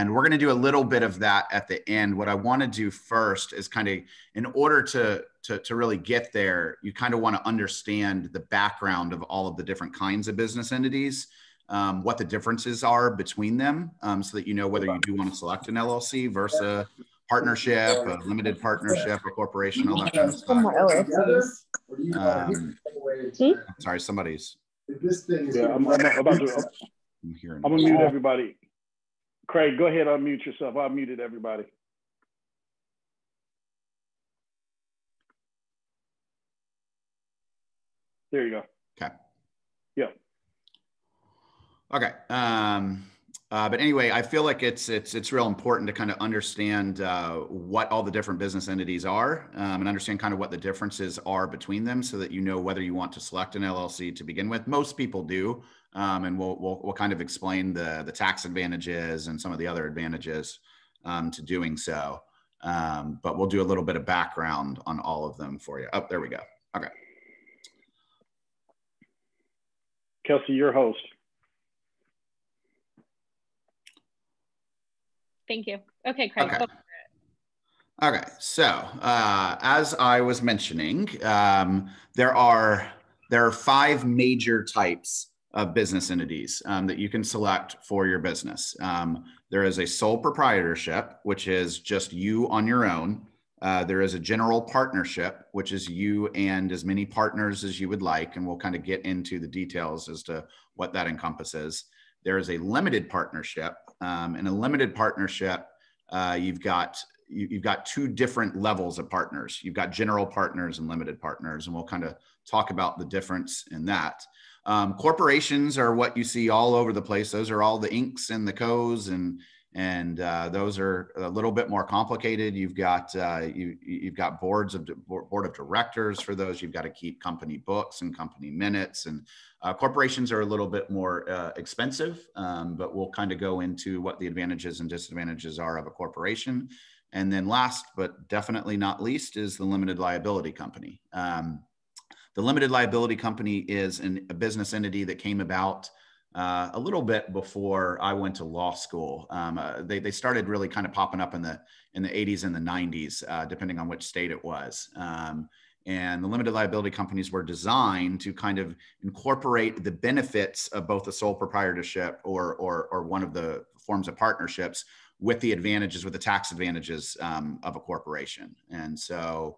we're going to do a little bit of that at the end. What I want to do first is kind of, in order to really get there, you kind of want to understand the background of all of the different kinds of business entities, what the differences are between them, so that you know whether you do want to select an LLC versus a partnership, a limited partnership, a corporation, all that kind of stuff. Sorry, somebody's. Yeah, I'm about to. I'm gonna mute everybody. Craig, go ahead, unmute yourself. I muted everybody. There you go. Okay. Yeah. Okay. But anyway, I feel like it's real important to kind of understand what all the different business entities are, and understand kind of what the differences are between them, so that you know whether you want to select an LLC to begin with. Most people do, and we'll kind of explain the tax advantages and some of the other advantages to doing so. But we'll do a little bit of background on all of them for you. Oh, there we go. Okay. Kelsey, your host. Thank you. Okay, Craig. Okay. Okay. So as I was mentioning, there are 5 major types of business entities that you can select for your business. There is a sole proprietorship, which is just you on your own. There is a general partnership, which is you and as many partners as you would like, and we'll kind of get into the details as to what that encompasses. There is a limited partnership. In a limited partnership, you've got 2 different levels of partners. You've got general partners and limited partners, and we'll kind of talk about the difference in that. Corporations are what you see all over the place. Those are all the inks and the co's, and those are a little bit more complicated. You've got board of directors for those. You've got to keep company books and company minutes, and corporations are a little bit more expensive, but we'll kind of go into what the advantages and disadvantages are of a corporation. And then last, but definitely not least, is the limited liability company. The limited liability company is a business entity that came about a little bit before I went to law school. They started really kind of popping up in the 80s and the 90s, depending on which state it was. And the limited liability companies were designed to kind of incorporate the benefits of both the sole proprietorship or one of the forms of partnerships with the advantages, with the tax advantages of a corporation. And so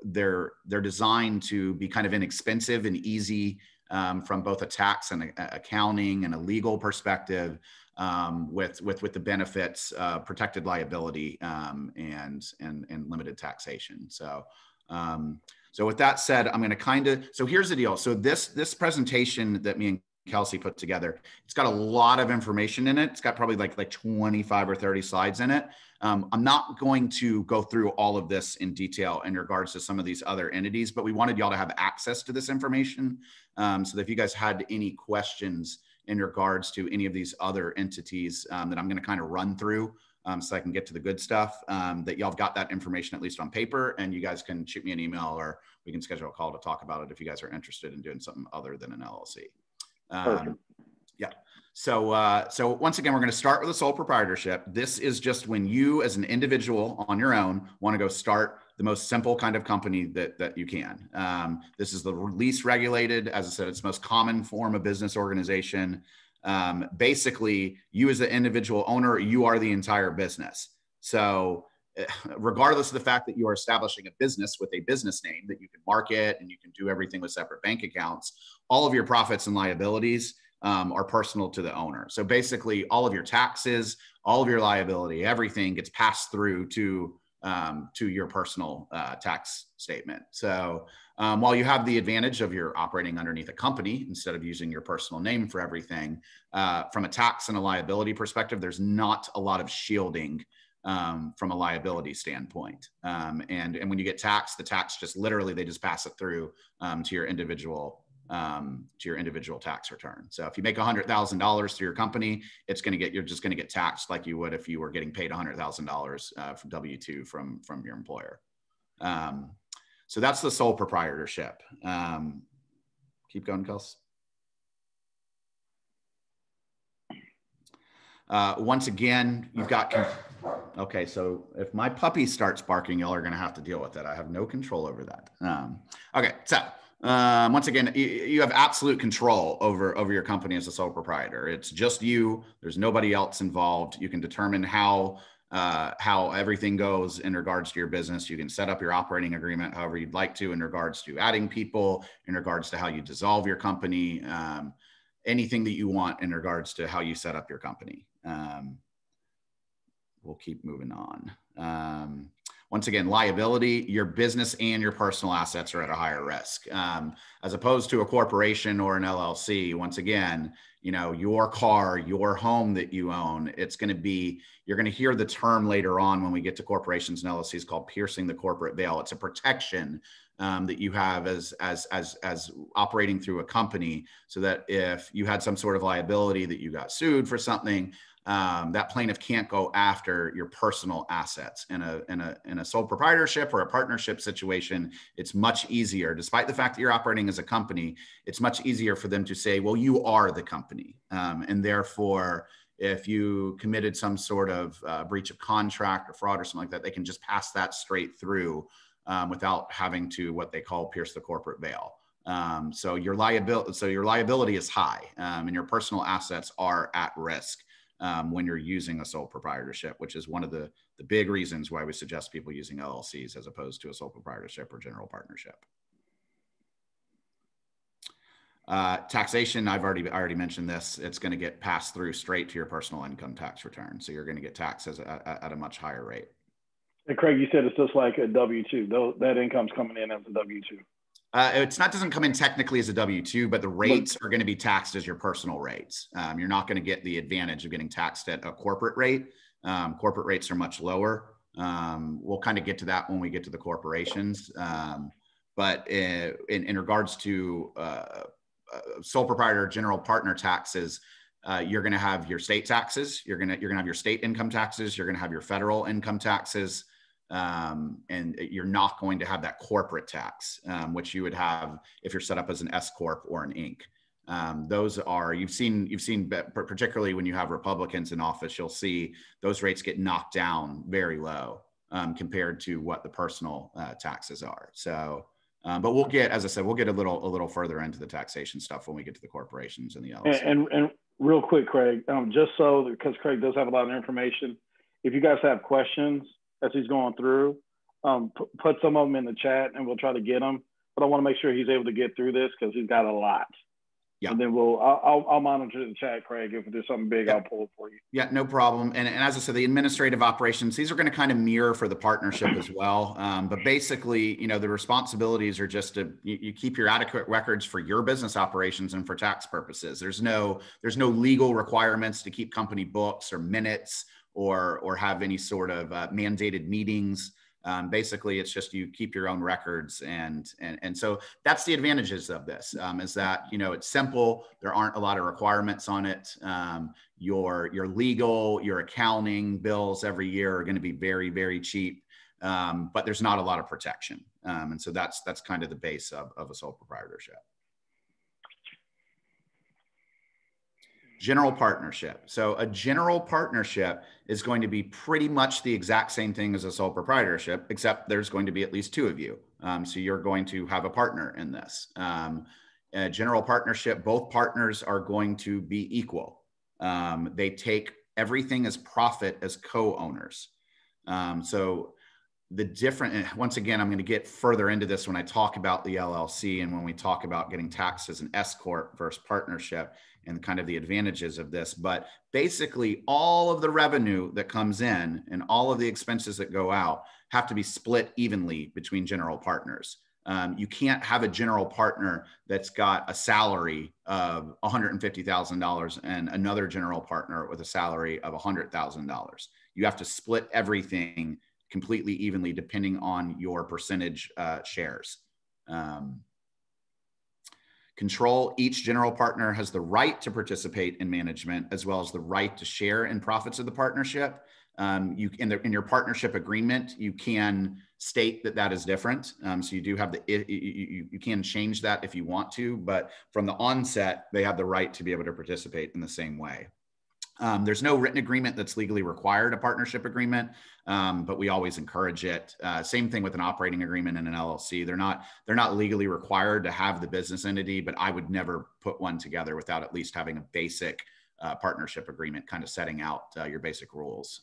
they're designed to be kind of inexpensive and easy from both a tax and accounting and a legal perspective, with the benefits, protected liability, and limited taxation. So with that said, I'm going to so here's the deal. So this presentation that me and Kelsey put together, it's got a lot of information in it. It's got probably like 25 or 30 slides in it. I'm not going to go through all of this in detail in regards to some of these other entities, but we wanted y'all to have access to this information. So that if you guys had any questions in regards to any of these other entities that I'm going to kind of run through, so I can get to the good stuff, that y'all have got that information at least on paper, and you guys can shoot me an email, or we can schedule a call to talk about it if you guys are interested in doing something other than an LLC. Yeah. So once again, we're going to start with a sole proprietorship. This is just when you as an individual on your own want to go start the most simple kind of company that you can. This is the least regulated. As I said, it's the most common form of business organization. Basically, you as the individual owner, you are the entire business. So regardless of the fact that you are establishing a business with a business name that you can market and you can do everything with separate bank accounts, all of your profits and liabilities are personal to the owner. So basically all of your taxes, all of your liability, everything gets passed through to your personal tax statement. So while you have the advantage of you're operating underneath a company instead of using your personal name for everything, from a tax and a liability perspective, there's not a lot of shielding from a liability standpoint. And when you get taxed, the tax just literally, they just pass it through to your individual tax return. So if you make $100,000 through your company, you're just going to get taxed like you would if you were getting paid $100,000 from W-2 from your employer. So that's the sole proprietorship. Keep going, Kels. Once again, you've got, okay, so if my puppy starts barking, y'all are going to have to deal with it. I have no control over that. Okay, so once again, you have absolute control over your company as a sole proprietor. It's just you. There's nobody else involved. You can determine how everything goes in regards to your business. You can set up your operating agreement however you'd like to in regards to adding people, in regards to how you dissolve your company, anything that you want in regards to how you set up your company. We'll keep moving on. Once again, liability, your business and your personal assets are at a higher risk. As opposed to a corporation or an LLC, once again, you know, your car, your home that you own, it's going to be, you're going to hear the term later on when we get to corporations and LLCs called piercing the corporate veil. It's a protection that you have as operating through a company, so that if you had some sort of liability that you got sued for something, that plaintiff can't go after your personal assets. In a sole proprietorship or a partnership situation, it's much easier, despite the fact that you're operating as a company, it's much easier for them to say, well, you are the company. And therefore, if you committed some sort of breach of contract or fraud or something like that, they can just pass that straight through without having to, what they call, pierce the corporate veil. So your liability is high, and your personal assets are at risk when you're using a sole proprietorship, which is one of the big reasons why we suggest people using LLCs as opposed to a sole proprietorship or general partnership. Taxation, I've already mentioned this. It's going to get passed through straight to your personal income tax return. So you're going to get taxed at a much higher rate. And Craig, you said it's just like a W-2. That income's coming in as a W-2. Doesn't come in technically as a W-2, but the rates are going to be taxed as your personal rates. You're not going to get the advantage of getting taxed at a corporate rate. Corporate rates are much lower. We'll kind of get to that when we get to the corporations. But in regards to sole proprietor general partner taxes, you're going to have your state taxes. You're going to have your state income taxes. You're going to have your federal income taxes. And you're not going to have that corporate tax, which you would have if you're set up as an S Corp or an Inc. Those are, you've seen, particularly when you have Republicans in office, you'll see those rates get knocked down very low compared to what the personal taxes are. So, but we'll get, as I said, we'll get a little further into the taxation stuff when we get to the corporations and the LLC. And real quick, Craig, just so, because Craig does have a lot of information, if you guys have questions as he's going through, put some of them in the chat and we'll try to get them. But I want to make sure he's able to get through this because he's got a lot. Yeah. And then I'll monitor the chat, Craig. If there's something big, I'll pull it for you. Yeah, no problem. And as I said, the administrative operations, these are going to kind of mirror for the partnership as well. But basically, you know, the responsibilities are just to you keep your adequate records for your business operations and for tax purposes. There's no legal requirements to keep company books or minutes or have any sort of mandated meetings. Basically, it's just you keep your own records, and so that's the advantages of this. Is that, you know, it's simple. There aren't a lot of requirements on it. Your legal, your accounting bills every year are going to be very, very cheap, but there's not a lot of protection, and so that's kind of the base of a sole proprietorship. General partnership. So a general partnership is going to be pretty much the exact same thing as a sole proprietorship, except there's going to be at least two of you. So you're going to have a partner in this. A general partnership, both partners are going to be equal. They take everything as profit as co-owners. So the different, once again, I'm going to get further into this when I talk about the LLC and when we talk about getting taxed as an S Corp versus partnership and kind of the advantages of this. But basically all of the revenue that comes in and all of the expenses that go out have to be split evenly between general partners. You can't have a general partner that's got a salary of $150,000 and another general partner with a salary of $100,000. You have to split everything completely evenly depending on your percentage shares. Control. Each general partner has the right to participate in management as well as the right to share in profits of the partnership. In your partnership agreement, you can state that is different. So you do have you can change that if you want to, but from the onset, they have the right to be able to participate in the same way. There's no written agreement that's legally required, a partnership agreement, but we always encourage it. Same thing with an operating agreement and an LLC. They're not legally required to have the business entity, but I would never put one together without at least having a basic partnership agreement, kind of setting out your basic rules.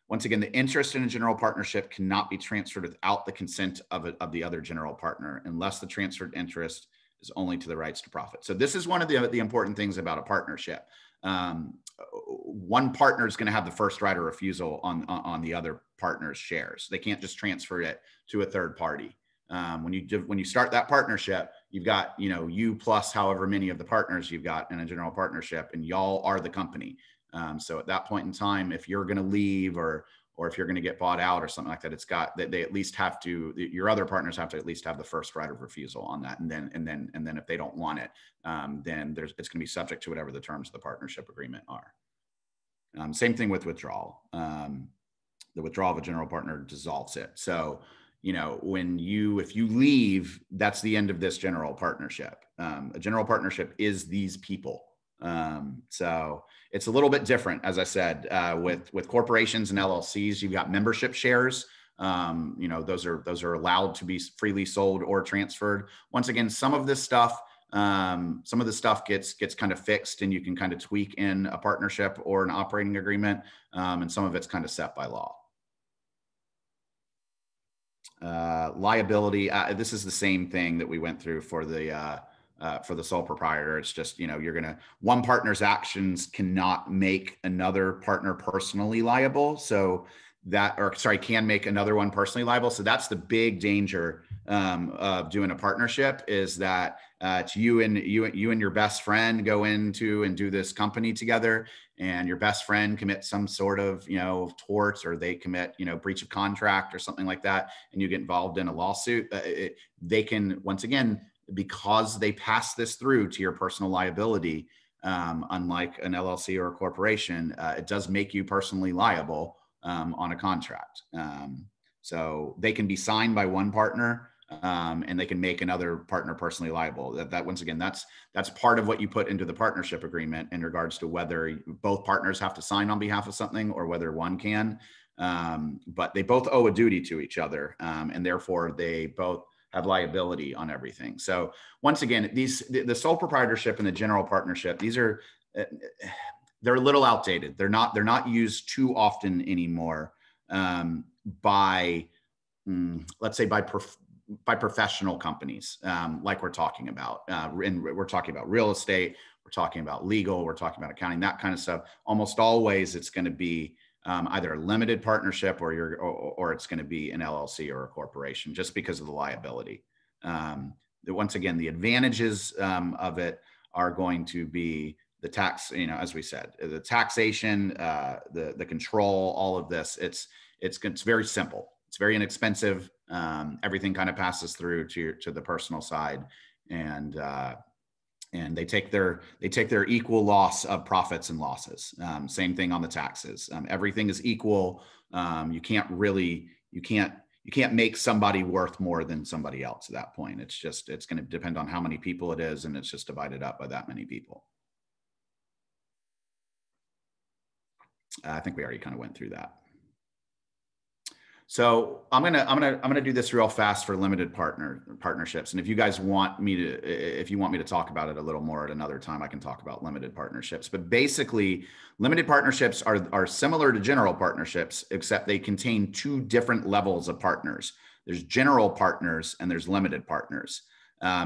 Once again, the interest in a general partnership cannot be transferred without the consent of the other general partner, unless the transferred interest is only to the rights to profit. So this is one of the important things about a partnership. One partner is going to have the first right of refusal on the other partner's shares. They can't just transfer it to a third party. When you start that partnership, you've got, you plus however many of the partners you've got in a general partnership, and y'all are the company. So at that point in time, if you're going to leave or if you're going to get bought out or something like that, they at least have to, your other partners have to at least have the first right of refusal on that. And then if they don't want it, then it's going to be subject to whatever the terms of the partnership agreement are. Same thing with withdrawal. The withdrawal of a general partner dissolves it. So, if you leave, that's the end of this general partnership. A general partnership is these people. So it's a little bit different, as I said, with corporations and LLCs. You've got membership shares. Those are allowed to be freely sold or transferred. Once again, some of this stuff gets kind of fixed, and you can kind of tweak in a partnership or an operating agreement, and some of it's kind of set by law. Liability. This is the same thing that we went through for the sole proprietor. It's just, one partner's actions cannot make another partner personally liable. So can make another one personally liable. So that's the big danger of doing a partnership, is that it's you and your best friend go into and do this company together, and your best friend commits some sort of, torts, or they commit, breach of contract or something like that, and you get involved in a lawsuit. They can, once again, because they pass this through to your personal liability, unlike an LLC or a corporation, it does make you personally liable on a contract. So they can be signed by one partner, and they can make another partner personally liable. That once again, that's part of what you put into the partnership agreement in regards to whether both partners have to sign on behalf of something or whether one can. But they both owe a duty to each other, and therefore they both have liability on everything. So once again, the sole proprietorship and the general partnership, they're a little outdated. They're not used too often anymore by professional companies, like we're talking about. And we're talking about real estate, we're talking about legal, we're talking about accounting, that kind of stuff. Almost always it's going to be either a limited partnership or it's going to be an LLC or a corporation, just because of the liability. Once again, the advantages of it are going to be the tax, as we said, the taxation, the control, all of this. It's very simple. It's very inexpensive. Everything kind of passes through to the personal side, and they take their equal loss of profits and losses. Same thing on the taxes. Everything is equal. You can't make somebody worth more than somebody else at that point. It's going to depend on how many people it is, and it's just divided up by that many people. I think we already kind of went through that. So I'm gonna do this real fast for limited partnerships. And if you guys want me to talk about it a little more at another time, I can talk about limited partnerships. But basically, limited partnerships are similar to general partnerships, except they contain two different levels of partners. There's general partners and there's limited partners.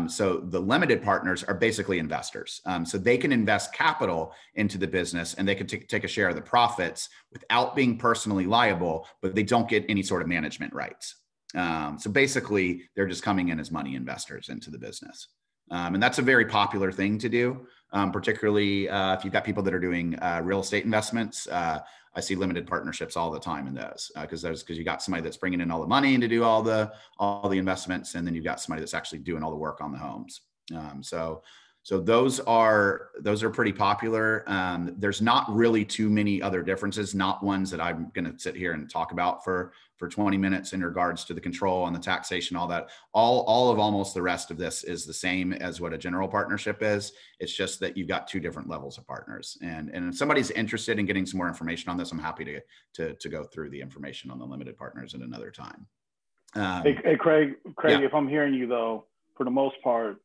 So the limited partners are basically investors. So they can invest capital into the business, and they can take a share of the profits without being personally liable, but they don't get any sort of management rights. So basically, they're just coming in as money investors into the business. And that's a very popular thing to do, particularly if you've got people that are doing real estate investments. I see limited partnerships all the time in those, because you got somebody that's bringing in all the money to do all the investments, and then you've got somebody that's actually doing all the work on the homes. So So those are pretty popular. There's not really too many other differences, not ones that I'm going to sit here and talk about for 20 minutes in regards to the control and the taxation, all that. All of almost the rest of this is the same as what a general partnership is. It's just that you've got two different levels of partners. And if somebody's interested in getting some more information on this, I'm happy to go through the information on the limited partners at another time. Hey, Craig, yeah. If I'm hearing you though, for the most part,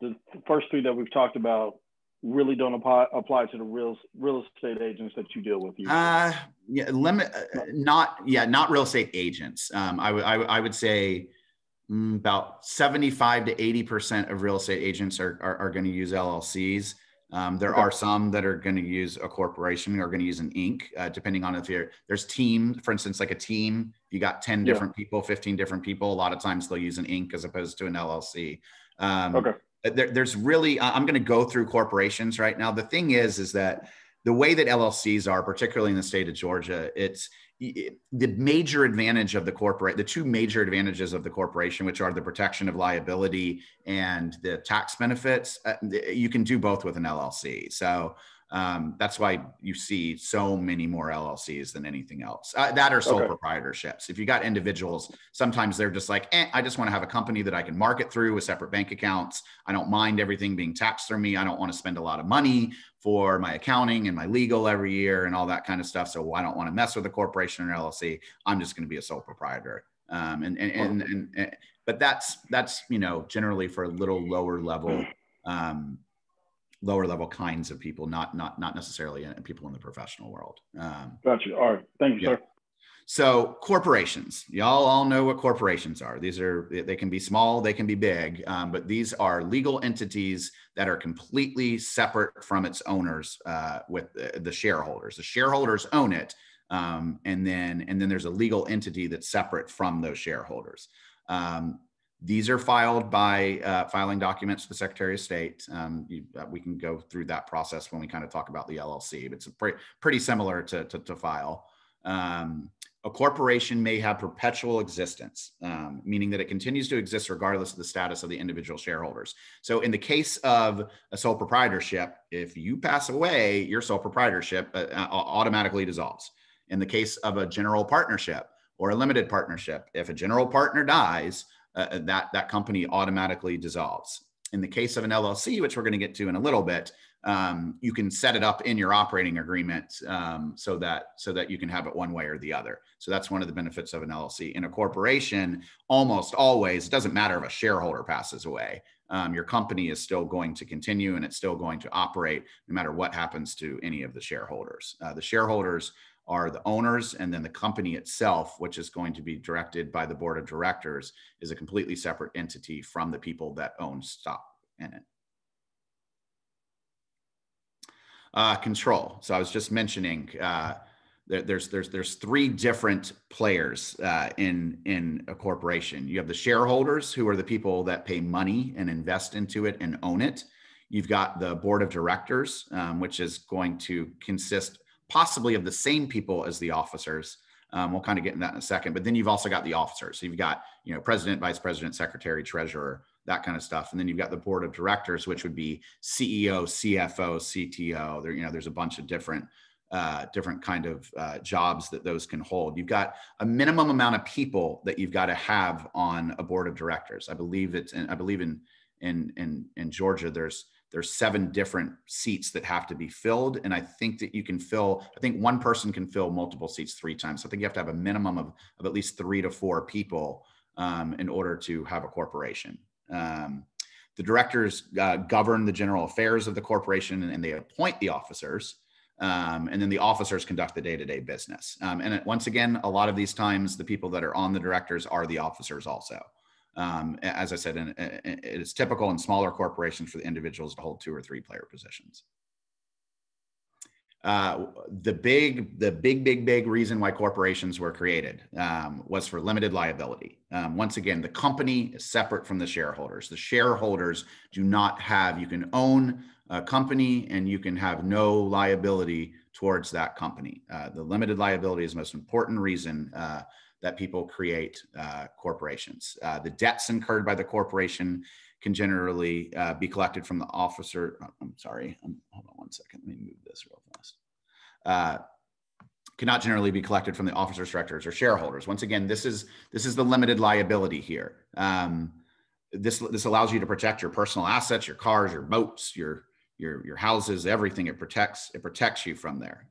the first three that we've talked about really don't apply to the real estate agents that you deal with. Not real estate agents. I would say about 75 to 80% of real estate agents are going to use LLCs. There are some that are going to use a corporation or going to use an Inc. Depending on if there's team, for instance, like a team, you got 10 different people, 15 different people. A lot of times they'll use an Inc. as opposed to an LLC. There's really, I'm going to go through corporations right now. The thing is that the way that LLCs are, particularly in the state of Georgia, the major advantage of the two major advantages of the corporation, which are the protection of liability and the tax benefits, you can do both with an LLC. So that's why you see so many more LLCs than anything else. That are sole proprietorships. If you got individuals, sometimes they're just like, I just want to have a company that I can market through with separate bank accounts. I don't mind everything being taxed through me. I don't want to spend a lot of money for my accounting and my legal every year and all that kind of stuff. So I don't want to mess with a corporation or LLC. I'm just going to be a sole proprietor. But that's generally for a little lower level kinds of people, not necessarily people in the professional world. Gotcha. All right. Thank you, sir. So corporations, y'all all know what corporations are. They can be small, they can be big, but these are legal entities that are completely separate from its owners with the shareholders. The shareholders own it. And then there's a legal entity that's separate from those shareholders. These are filed by filing documents to the Secretary of State. We can go through that process when we kind of talk about the LLC, but it's pretty similar to file. A corporation may have perpetual existence, meaning that it continues to exist regardless of the status of the individual shareholders. So in the case of a sole proprietorship, if you pass away, your sole proprietorship automatically dissolves. In the case of a general partnership or a limited partnership, if a general partner dies, that company automatically dissolves. In the case of an LLC, which we're going to get to in a little bit, you can set it up in your operating agreement so that you can have it one way or the other. So that's one of the benefits of an LLC. In a corporation, almost always, it doesn't matter if a shareholder passes away. Your company is still going to continue and it's still going to operate no matter what happens to any of the shareholders. The shareholders are the owners, and then the company itself, which is going to be directed by the board of directors, is a completely separate entity from the people that own stock in it. Control. So I was just mentioning there's three different players in a corporation. You have the shareholders, who are the people that pay money and invest into it and own it. You've got the board of directors, which is going to consist possibly of the same people as the officers. We'll kind of get into that in a second, but then you've also got the officers. So you've got, president, vice president, secretary, treasurer, that kind of stuff. And then you've got the board of directors, which would be CEO, CFO, CTO. There's a bunch of different kind of jobs that those can hold. You've got a minimum amount of people that you've got to have on a board of directors. I believe in Georgia, there's 7 different seats that have to be filled. And I think that I think one person can fill multiple seats 3 times. So I think you have to have a minimum of at least 3 to 4 people in order to have a corporation. The directors govern the general affairs of the corporation, and they appoint the officers. And then the officers conduct the day-to-day business. Once again, a lot of these times, the people that are on the directors are the officers also. As I said, it's typical in smaller corporations for the individuals to hold 2 or 3 player positions. The big reason why corporations were created was for limited liability. Once again, the company is separate from the shareholders. The shareholders do not have, you can own a company and you can have no liability towards that company. The limited liability is the most important reason that people create corporations. The debts incurred by the corporation can generally be collected from the officer. I'm sorry, hold on one second. Let me move this real fast. Cannot generally be collected from the officers, directors, or shareholders. Once again, this is the limited liability here. This allows you to protect your personal assets, your cars, your boats, your houses, everything. It protects you from there.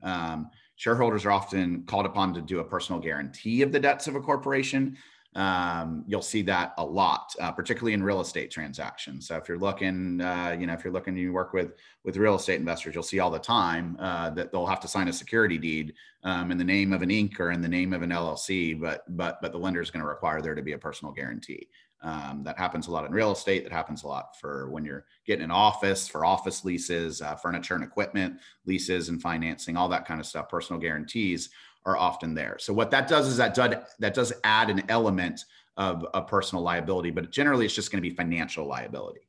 Shareholders are often called upon to do a personal guarantee of the debts of a corporation. You'll see that a lot, particularly in real estate transactions. So if you're looking, if you're looking to work with real estate investors, you'll see all the time that they'll have to sign a security deed in the name of an Inc. or in the name of an LLC, but the lender is going to require there to be a personal guarantee. That happens a lot in real estate. That happens a lot for when you're getting an office, for office leases, furniture and equipment leases and financing, all that kind of stuff. Personal guarantees are often there. So what that does is that does add an element of personal liability, but generally it's just going to be financial liability.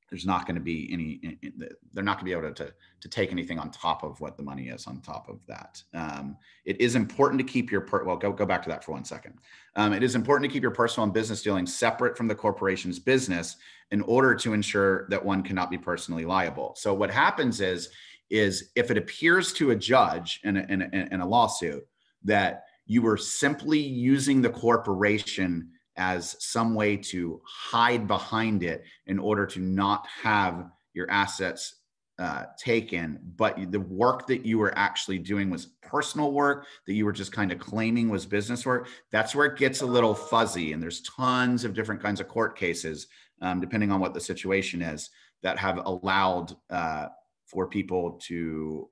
There's not going to be any, they're not going to be able to take anything on top of what the money is on top of that. It is important to keep your, go back to that for 1 second. It is important to keep your personal and business dealings separate from the corporation's business in order to ensure that one cannot be personally liable. So what happens is if it appears to a judge in a lawsuit that you were simply using the corporation as some way to hide behind it in order to not have your assets taken, but the work that you were actually doing was personal work that you were just kind of claiming was business work, that's where it gets a little fuzzy. And there's tons of different kinds of court cases, depending on what the situation is, that have allowed for people to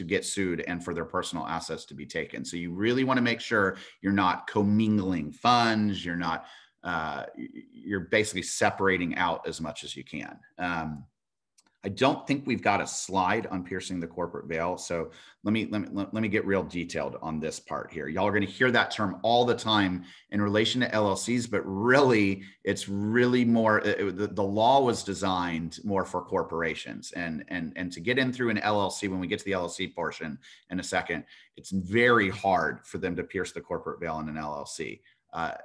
get sued and for their personal assets to be taken. So you really want to make sure you're not commingling funds. You're not, you're basically separating out as much as you can. I don't think we've got a slide on piercing the corporate veil. So let me get real detailed on this part here. Y'all are going to hear that term all the time in relation to LLCs, but really it's really more, the law was designed more for corporations and to get in through an LLC, when we get to the LLC portion in a second, it's very hard for them to pierce the corporate veil in an LLC.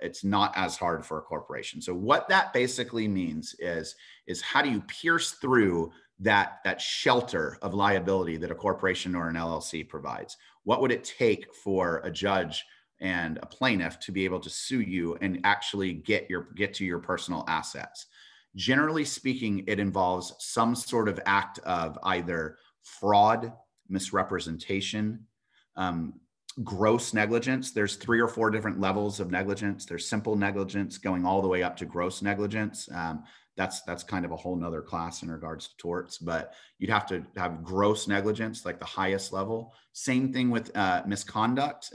It's not as hard for a corporation. So what that basically means is how do you pierce through that shelter of liability that a corporation or an LLC provides? What would it take for a judge and a plaintiff to be able to sue you and actually get to your personal assets? Generally speaking, it involves some sort of act of either fraud, misrepresentation, gross negligence. There's 3 or 4 different levels of negligence. There's simple negligence going all the way up to gross negligence. That's kind of a whole nother class in regards to torts, but you'd have to have gross negligence, like the highest level. Same thing with misconduct.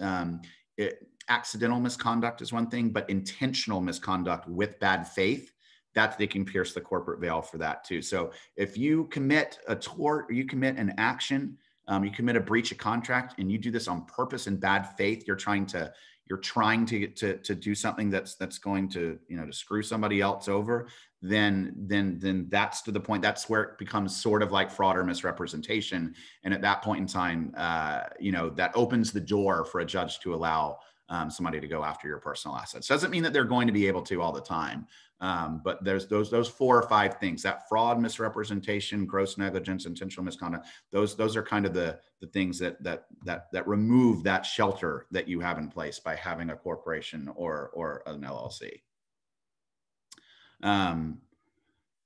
Accidental misconduct is one thing, but intentional misconduct with bad faith, that they can pierce the corporate veil for that too. So if you commit a tort, or you commit an action, you commit a breach of contract, and you do this on purpose in bad faith, you're trying to do something that's going to, to screw somebody else over, then that's to the point, that's where it becomes sort of like fraud or misrepresentation. And at that point in time, that opens the door for a judge to allow somebody to go after your personal assets. Doesn't mean that they're going to be able to all the time, but there's those 4 or 5 things: that fraud, misrepresentation, gross negligence, intentional misconduct. Those are kind of the things that remove that shelter that you have in place by having a corporation or an LLC.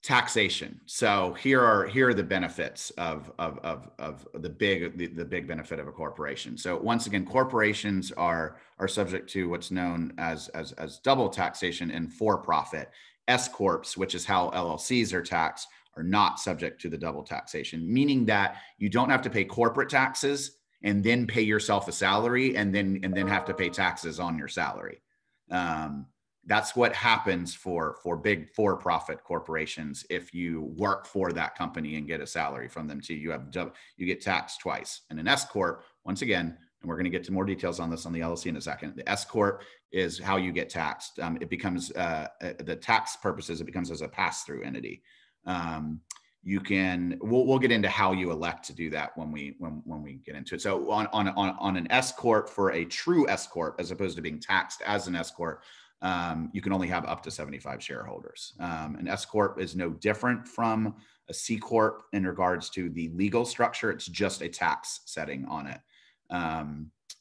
Taxation. So here are the benefits of the big benefit of a corporation. So once again, corporations are subject to what's known as double taxation and for-profit. S corps, which is how LLCs are taxed, are not subject to the double taxation, meaning that you don't have to pay corporate taxes and then pay yourself a salary and then have to pay taxes on your salary. That's what happens for big for-profit corporations. If you work for that company and get a salary from them too, you get taxed twice. And an S corp, once again, and we're going to get to more details on this on the LLC in a second. The S corp is how you get taxed. It becomes the tax purposes. It becomes as a pass-through entity. we'll get into how you elect to do that when we get into it. So on an S corp, for a true S corp, as opposed to being taxed as an S corp, you can only have up to 75 shareholders. An S corp is no different from a C corp in regards to the legal structure. It's just a tax setting on it.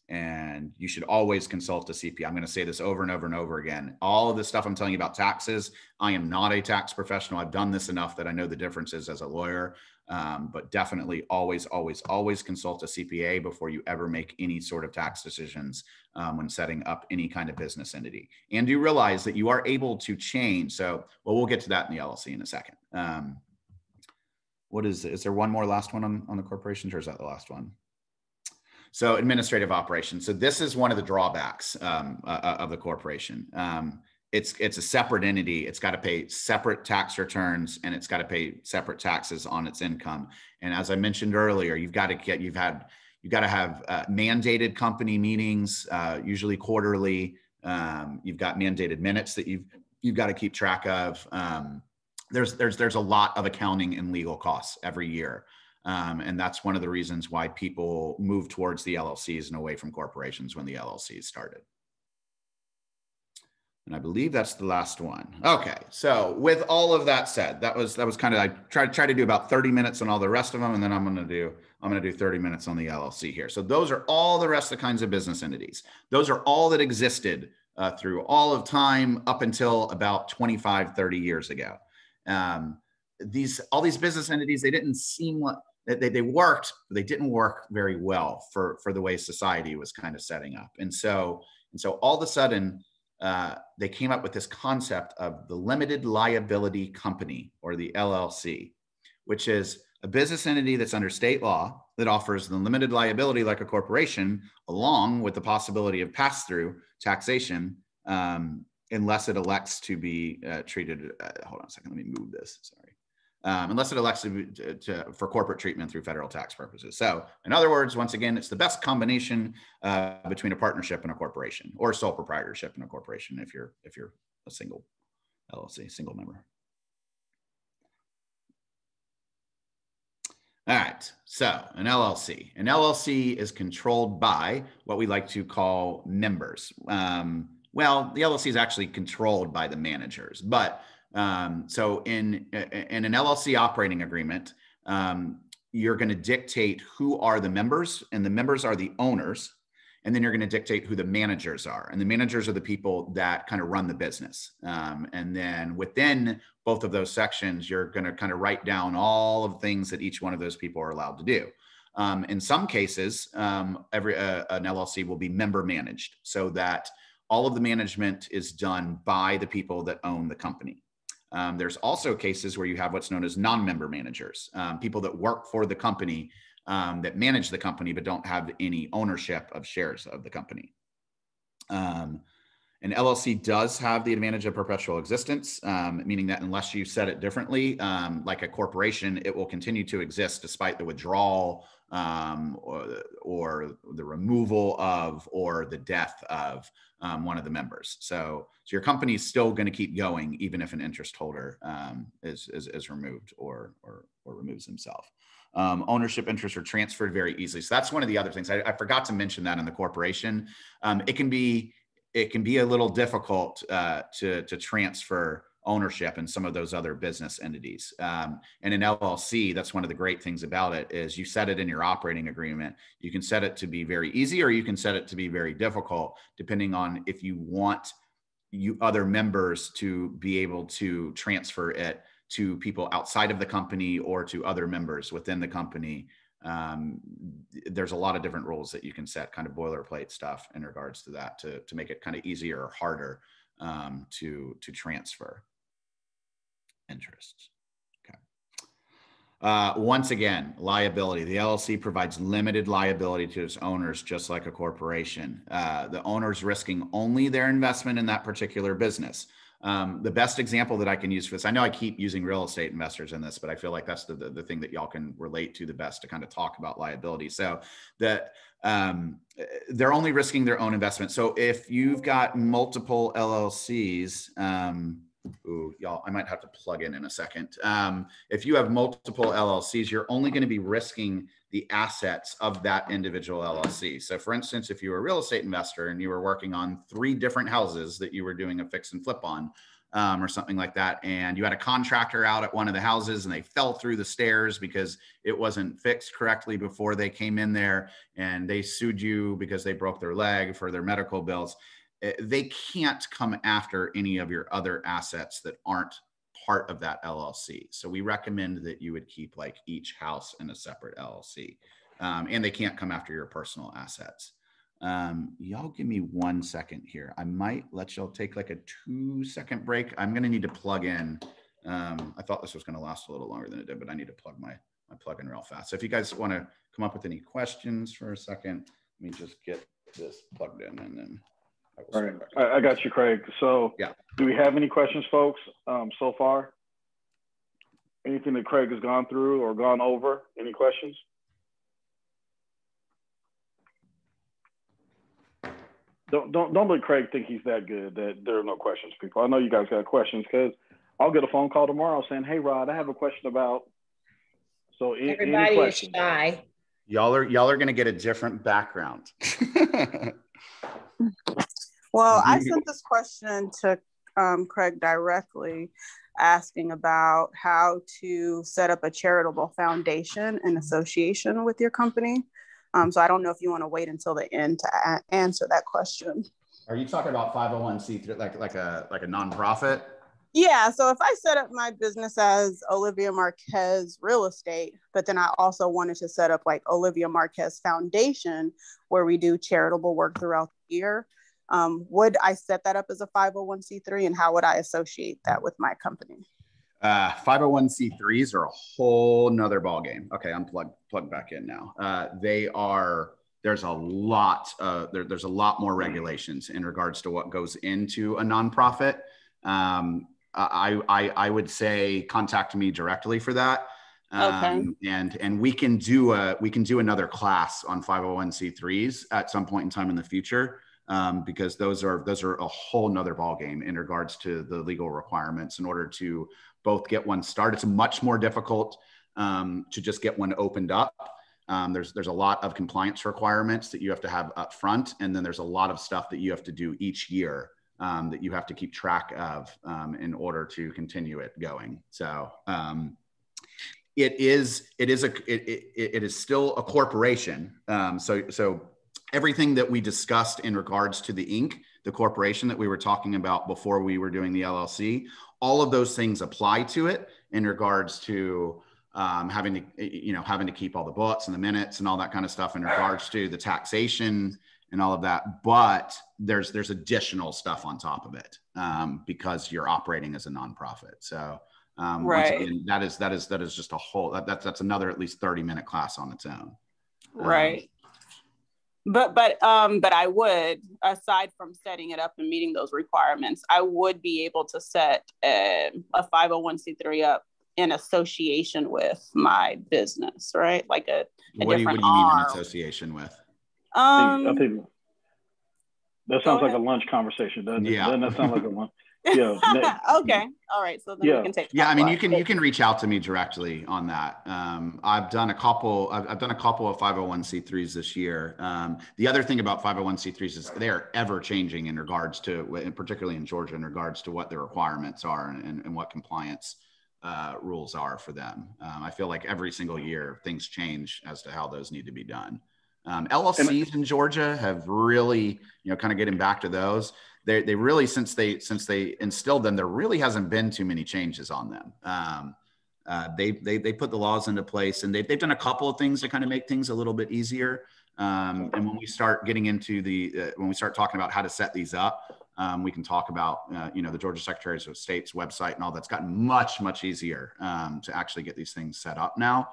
And you should always consult a CPA. I'm going to say this over and over and over again. All of the stuff I'm telling you about taxes, I am not a tax professional. I've done this enough that I know the differences as a lawyer, but definitely always consult a CPA before you ever make any sort of tax decisions when setting up any kind of business entity. And do realize that you are able to change. So, well, we'll get to that in the LLC in a second. Is there one more last one on the corporations, or is that the last one? So administrative operations. So this is one of the drawbacks of the corporation. It's a separate entity. It's got to pay separate tax returns, and it's got to pay separate taxes on its income. And as I mentioned earlier, you've got to have mandated company meetings, usually quarterly. You've got mandated minutes that you've got to keep track of. There's a lot of accounting and legal costs every year. And that's one of the reasons why people move towards the LLCs and away from corporations when the LLCs started. And I believe that's the last one. Okay, so with all of that said, that was kind of, I tried to do about 30 minutes on all the rest of them, and then I'm gonna do 30 minutes on the LLC here. So those are all the rest of the kinds of business entities. Those are all that existed through all of time up until about 25, 30 years ago. All these business entities, they didn't seem like, they worked, but they didn't work very well for the way society was kind of setting up. And so all of a sudden, they came up with this concept of the limited liability company, or the LLC, which is a business entity that's under state law that offers the limited liability like a corporation, along with the possibility of pass-through taxation, unless it elects to be treated. Hold on a second, let me move this, sorry. Unless it elects for corporate treatment through federal tax purposes. So in other words, once again, it's the best combination between a partnership and a corporation, or sole proprietorship and a corporation if you're a single LLC, single member. All right, so an LLC. An LLC is controlled by what we like to call members. Well, the LLC is actually controlled by the managers, but so in an LLC operating agreement, you're going to dictate who are the members, and the members are the owners. And then you're going to dictate who the managers are. And the managers are the people that kind of run the business. And then within both of those sections, you're going to kind of write down all of the things that each one of those people are allowed to do. In some cases, an LLC will be member managed, so that all of the management is done by the people that own the company. There's also cases where you have what's known as non-member managers, people that work for the company, that manage the company, but don't have any ownership of shares of the company. An LLC does have the advantage of perpetual existence, meaning that unless you set it differently, like a corporation, it will continue to exist despite the withdrawal or the removal of, or the death of one of the members. So your company is still going to keep going even if an interest holder is removed or removes himself. Ownership interests are transferred very easily. So that's one of the other things. I forgot to mention that in the corporation. It can be a little difficult to transfer ownership in some of those other business entities. And an LLC, that's one of the great things about it, is you set it in your operating agreement. You can set it to be very easy, or you can set it to be very difficult, depending on if you want other members to be able to transfer it to people outside of the company or to other members within the company. There's a lot of different rules that you can set, kind of boilerplate stuff in regards to that, to make it kind of easier or harder to transfer interests. Okay. Once again, liability. The LLC provides limited liability to its owners, just like a corporation. The owner's risking only their investment in that particular business. The best example that I can use for this, I know I keep using real estate investors in this, but I feel like that's the thing that y'all can relate to the best to kind of talk about liability. So that they're only risking their own investment. So if you've got multiple LLCs, Ooh, y'all, I might have to plug in a second. If you have multiple LLCs, you're only going to be risking the assets of that individual LLC. So for instance, if you were a real estate investor and you were working on 3 different houses that you were doing a fix and flip on, or something like that, and you had a contractor out at one of the houses and they fell through the stairs because it wasn't fixed correctly before they came in there, and they sued you because they broke their leg for their medical bills, they can't come after any of your other assets that aren't part of that LLC. So we recommend that you would keep like each house in a separate LLC, and they can't come after your personal assets. Y'all give me 1 second here. I might let y'all take like a 2-second break. I'm going to need to plug in. I thought this was going to last a little longer than it did, but I need to plug my plug in real fast. So if you guys want to come up with any questions for a second, let me just get this plugged in and then all right. I got you, Craig. So yeah. Do we have any questions, folks, so far? Anything that Craig has gone through or gone over? Any questions? Don't let Craig think he's that good that there are no questions, people. I know you guys got questions because I'll get a phone call tomorrow saying, "Hey, Rod, I have a question about." So everybody is shy. Y'all are going to get a different background. Well, I sent this question to Craig directly, asking about how to set up a charitable foundation in association with your company. So I don't know if you want to wait until the end to answer that question. Are you talking about 501c3, like a nonprofit? Yeah. So if I set up my business as Olivia Marquez Real Estate, but then I also wanted to set up like Olivia Marquez Foundation, where we do charitable work throughout the year, would I set that up as a 501c3, and how would I associate that with my company? 501c3s are a whole nother ballgame. Okay, I'm plugged back in now. There's a lot more regulations in regards to what goes into a nonprofit. I would say contact me directly for that. Okay. And we can do another class on 501c3s at some point in time in the future. Because those are a whole nother ballgame in regards to the legal requirements in order to both get one started. It's much more difficult to just get one opened up. There's a lot of compliance requirements that you have to have up front, and then there's a lot of stuff that you have to do each year that you have to keep track of in order to continue it going. So it is still a corporation. So everything that we discussed in regards to the Inc., the corporation that we were talking about before we were doing the LLC, all of those things apply to it in regards to having to keep all the books and the minutes and all that kind of stuff in regards to the taxation and all of that. But there's additional stuff on top of it because you're operating as a nonprofit. So right. Once again, that is just a whole, that's another at least 30-minute class on its own. Right. But I would, aside from setting it up and meeting those requirements, I would be able to set a 501c3 up in association with my business, right? Like a what different do you mean arm. in association with? I think that sounds like a lunch conversation, doesn't it? Yeah. Doesn't that sound like a lunch? Yeah. Okay. All right. So then we can take. Yeah. I mean, you can reach out to me directly on that. I've done a couple of 501c3s this year. The other thing about 501c3s is they are ever changing in regards to, and particularly in Georgia, in regards to what the requirements are and what compliance rules are for them. I feel like every single year things change as to how those need to be done. LLCs in Georgia have really, kind of getting back to those. They really, since they instilled them, there really hasn't been too many changes on them. They put the laws into place, and they've done a couple of things to kind of make things a little bit easier. And when we start getting into when we start talking about how to set these up, we can talk about the Georgia Secretary of State's website and all that's gotten much, much easier to actually get these things set up now.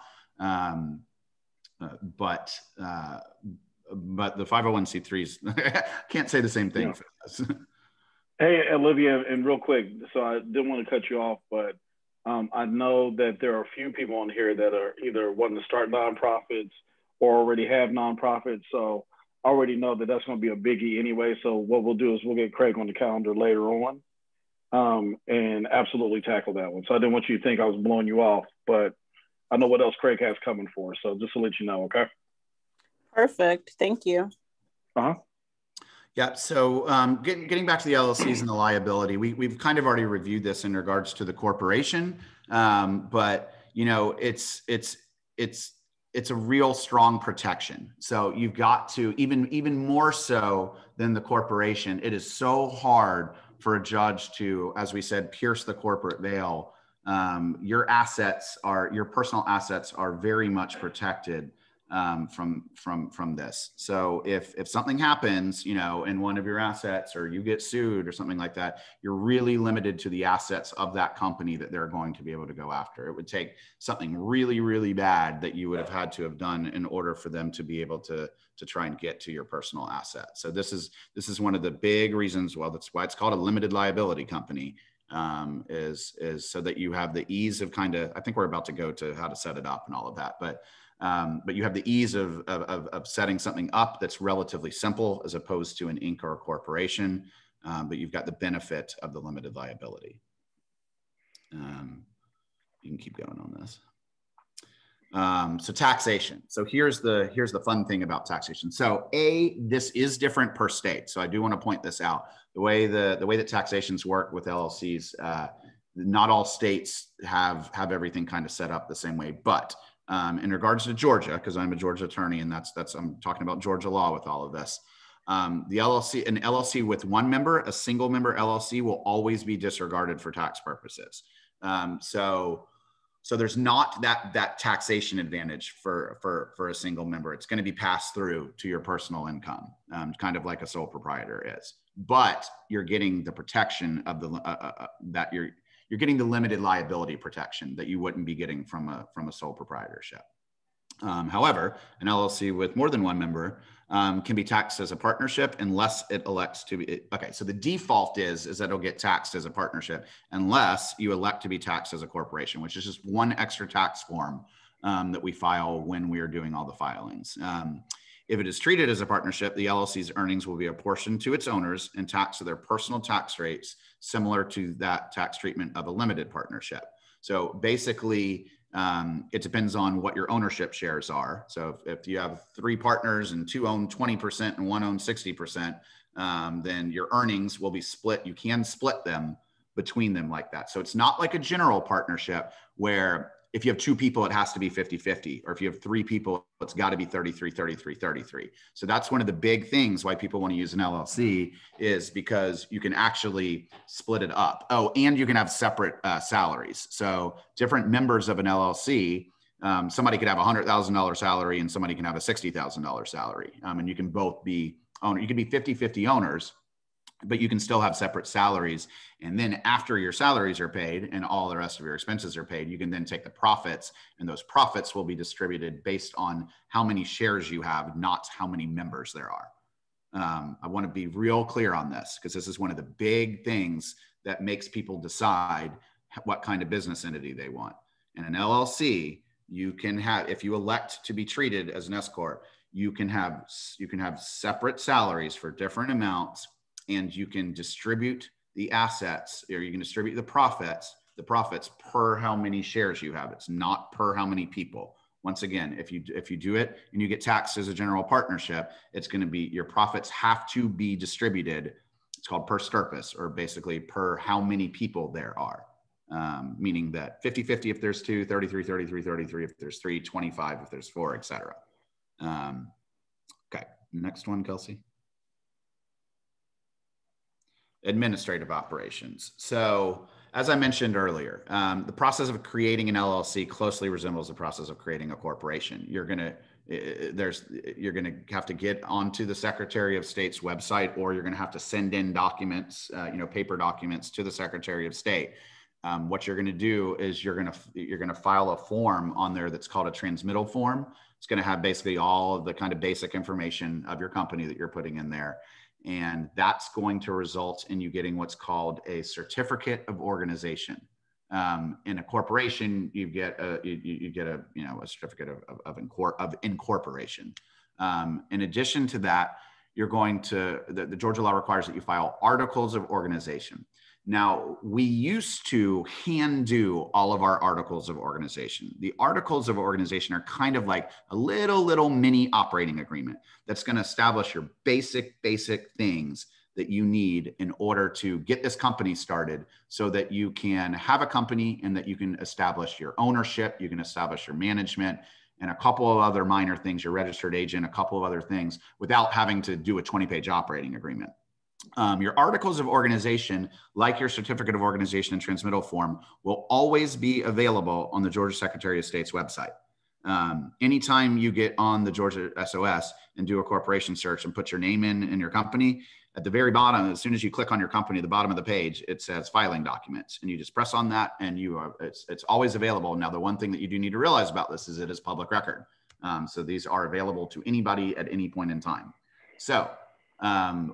But the 501c3s can't say the same thing for us. Hey, Olivia, and real quick, so I didn't want to cut you off, but I know that there are a few people on here that are either wanting to start nonprofits or already have nonprofits. So I already know that that's going to be a biggie anyway. So what we'll do is we'll get Craig on the calendar later on and absolutely tackle that one. So I didn't want you to think I was blowing you off, but I know what else Craig has coming for. So just to let you know, okay? Perfect. Thank you. Yeah. So getting back to the LLCs and the liability, we've kind of already reviewed this in regards to the corporation, but you know, it's a real strong protection. So you've got to even more so than the corporation. It is so hard for a judge to, as we said, pierce the corporate veil. Your personal assets are very much protected from this. So if something happens, you know, in one of your assets, or you get sued or something like that, you're really limited to the assets of that company that they're going to be able to go after. It would take something really, really bad that you would have had to have done in order for them to be able to try and get to your personal asset. So this is one of the big reasons. Well, that's why it's called a limited liability company. Is so that you have the ease of I think we're about to go to how to set it up and all of that, but you have the ease of setting something up that's relatively simple as opposed to an Inc. or a corporation, but you've got the benefit of the limited liability. You can keep going on this. So taxation. So here's the fun thing about taxation. So this is different per state. So I do want to point this out. The way that taxations work with LLCs, not all states have everything kind of set up the same way, but in regards to Georgia, because I'm a Georgia attorney, and I'm talking about Georgia law with all of this. An LLC with one member, a single member LLC, will always be disregarded for tax purposes. So there's not that taxation advantage for a single member. It's going to be passed through to your personal income, kind of like a sole proprietor is. But you're getting the protection of that you're getting the limited liability protection that you wouldn't be getting from a sole proprietorship. However, an LLC with more than one member can be taxed as a partnership unless it elects to be. Okay, so the default is that it'll get taxed as a partnership unless you elect to be taxed as a corporation, which is just one extra tax form that we file when we are doing all the filings. If it is treated as a partnership, the LLC's earnings will be apportioned to its owners and taxed to their personal tax rates, similar to that tax treatment of a limited partnership. So basically, it depends on what your ownership shares are. So if you have 3 partners and 2 own 20% and 1 owns 60%, then your earnings will be split. You can split them between them like that. So it's not like a general partnership where if you have 2 people, it has to be 50-50, or if you have 3 people, it's got to be 33-33-33. So that's one of the big things why people want to use an LLC, is because you can actually split it up. Oh, and you can have separate salaries. So different members of an LLC, somebody could have a $100,000 salary and somebody can have a $60,000 salary. And you can both be owner. You can be 50-50 owners, but you can still have separate salaries. And then after your salaries are paid and all the rest of your expenses are paid, you can then take the profits, and those profits will be distributed based on how many shares you have, not how many members there are. I want to be real clear on this, because this is one of the big things that makes people decide what kind of business entity they want. In an LLC, you can have, if you elect to be treated as an S Corp, you can have separate salaries for different amounts, and you can distribute the assets, or you can distribute the profits per how many shares you have. It's not per how many people. Once again, if you do it and you get taxed as a general partnership, it's going to be, your profits have to be distributed. It's called per stirpus, or basically per how many people there are. Meaning that 50-50 if there's 2, 33-33-33 if there's 3, 25 if there's 4, etc. Okay, next one, Kelsey. Administrative operations. So as I mentioned earlier, the process of creating an LLC closely resembles the process of creating a corporation. You're going to have to get onto the Secretary of State's website, or you're going to have to send in documents, paper documents to the Secretary of State. What you're going to do is you're going to file a form on there that's called a transmittal form. It's going to have basically all of the kind of basic information of your company that you're putting in there. And that's going to result in you getting what's called a certificate of organization. In a corporation, you get a certificate of incorporation. In addition to that, the Georgia law requires that you file articles of organization. Now, we used to hand do all of our articles of organization. The articles of organization are kind of like a little mini operating agreement that's going to establish your basic things that you need in order to get this company started so that you can have a company and that you can establish your ownership, you can establish your management, and a couple of other minor things, your registered agent, a couple of other things without having to do a 20-page operating agreement. Your articles of organization, like your certificate of organization and transmittal form, will always be available on the Georgia Secretary of State's website. Anytime you get on the Georgia SOS and do a corporation search and put your name in your company, at the very bottom, as soon as you click on your company, the bottom of the page, it says filing documents, and you just press on that, and it's always available. Now, the one thing that you do need to realize about this is it is public record. So these are available to anybody at any point in time. So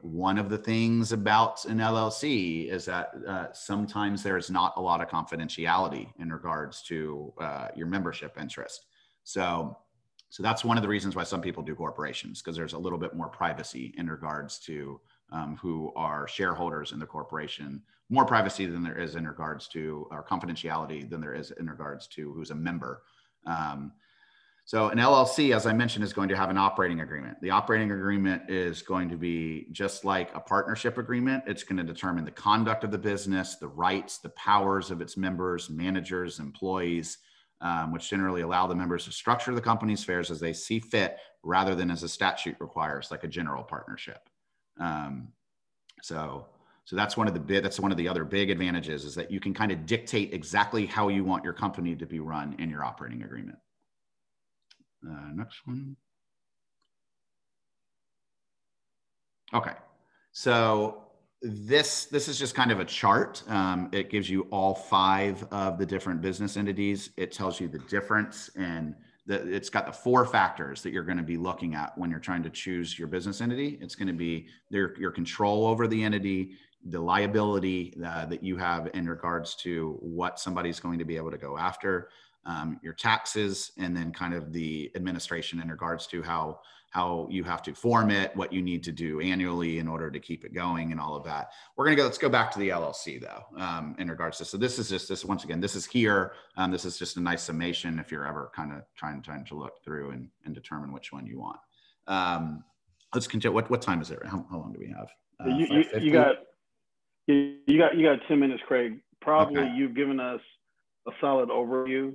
one of the things about an LLC is that sometimes there's not a lot of confidentiality in regards to your membership interest. So that's one of the reasons why some people do corporations, because there's a little bit more privacy in regards to who are shareholders in the corporation, more privacy than there is in regards to, or confidentiality than there is in regards to who's a member. So an LLC, as I mentioned, is going to have an operating agreement. The operating agreement is going to be just like a partnership agreement. It's going to determine the conduct of the business, the rights, the powers of its members, managers, employees, which generally allow the members to structure the company's affairs as they see fit, rather than as a statute requires, like a general partnership. So that's one of the other big advantages, is that you can kind of dictate exactly how you want your company to be run in your operating agreement. Next one. Okay, so this is just kind of a chart. It gives you all 5 of the different business entities. It tells you the difference, and it's got the 4 factors that you're going to be looking at when you're trying to choose your business entity. It's going to be your control over the entity, the liability that you have in regards to what somebody's going to be able to go after, your taxes, and then kind of the administration in regards to how you have to form it, what you need to do annually in order to keep it going, and all of that. Let's go back to the LLC though, in regards to, so this is just once again, this is here. This is just a nice summation if you're ever kind of trying to look through and determine which one you want. Let's continue. What time is it? How long do we have? You got 10 minutes, Craig. Probably okay. You've given us a solid overview.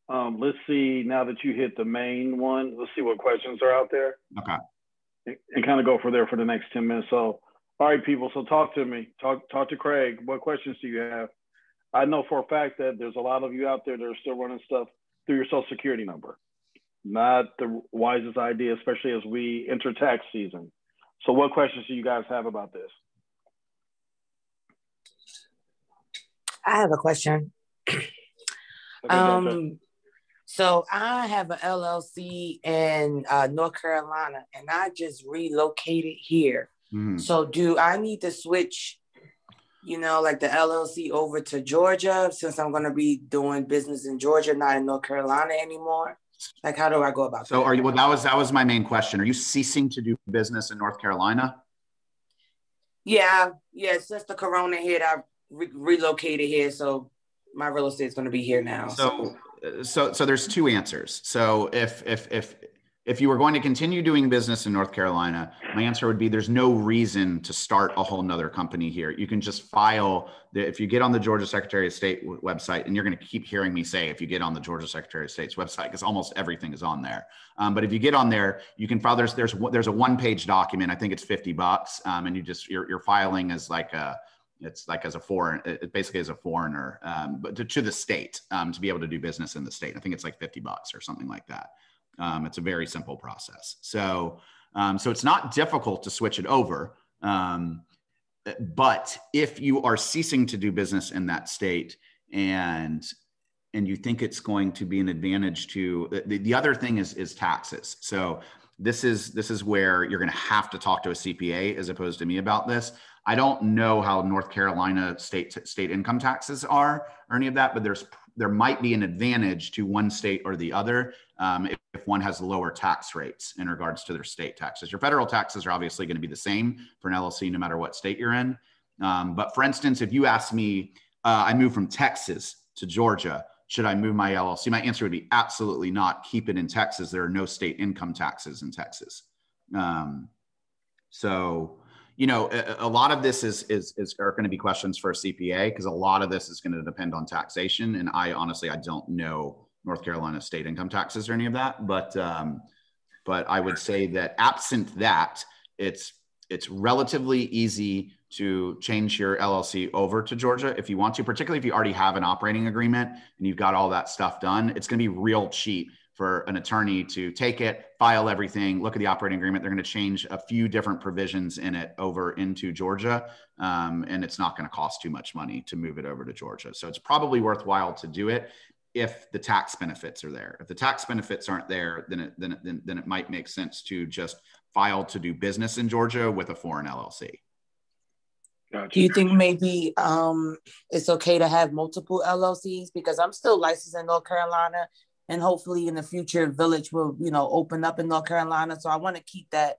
Let's see, now that you hit the main one, let's see what questions are out there. Okay. And kind of go for there for the next 10 minutes. So, all right, people, so talk to me. Talk to Craig. What questions do you have? I know for a fact that there's a lot of you out there that are still running stuff through your social security number. Not the wisest idea, especially as we enter tax season. So what questions do you guys have about this? I have a question. So I have an LLC in North Carolina, and I just relocated here. Mm. So do I need to switch, like the LLC over to Georgia, since I'm going to be doing business in Georgia, not in North Carolina anymore? Like, how do I go about that? So are you, well, that was my main question. Are you ceasing to do business in North Carolina? Yeah. Since the Corona hit, I relocated here. So my real estate is going to be here now. So there's 2 answers. So if you were going to continue doing business in North Carolina, my answer would be there's no reason to start a whole nother company here. You can just file, if you get on the Georgia Secretary of State website, and you're going to keep hearing me say, if you get on the Georgia Secretary of State's website, because almost everything is on there. But if you get on there, you can file, there's a 1-page document. I think it's $50. And you're filing as like it's like as a foreign, it basically as a foreigner, but to the state, to be able to do business in the state. I think it's like $50 or something like that. It's a very simple process. So it's not difficult to switch it over. But if you are ceasing to do business in that state and you think it's going to be an advantage to, the other thing is taxes. So this is where you're going to have to talk to a CPA as opposed to me about this. I don't know how North Carolina state income taxes are or any of that, but there might be an advantage to one state or the other if one has lower tax rates in regards to their state taxes. Your federal taxes are obviously going to be the same for an LLC no matter what state you're in. But for instance, if you ask me, I moved from Texas to Georgia, should I move my LLC? My answer would be absolutely not. Keep it in Texas. There are no state income taxes in Texas. So, you know, a lot of this are going to be questions for a CPA, because a lot of this is going to depend on taxation. And I honestly, I don't know North Carolina state income taxes or any of that, but I would say that absent that, it's relatively easy to change your LLC over to Georgia if you want to, particularly if you already have an operating agreement and you've got all that stuff done. It's going to be real cheap for an attorney to take it, file everything, look at the operating agreement. They're going to change a few different provisions in it over into Georgia. And it's not going to cost too much money to move it over to Georgia. So it's probably worthwhile to do it if the tax benefits are there. If the tax benefits aren't there, then it might make sense to just file to do business in Georgia with a foreign LLC. Gotcha. Do you think maybe it's okay to have multiple LLCs? Because I'm still licensed in North Carolina, and hopefully in the future, Village will, you know, open up in North Carolina. So I want to keep that,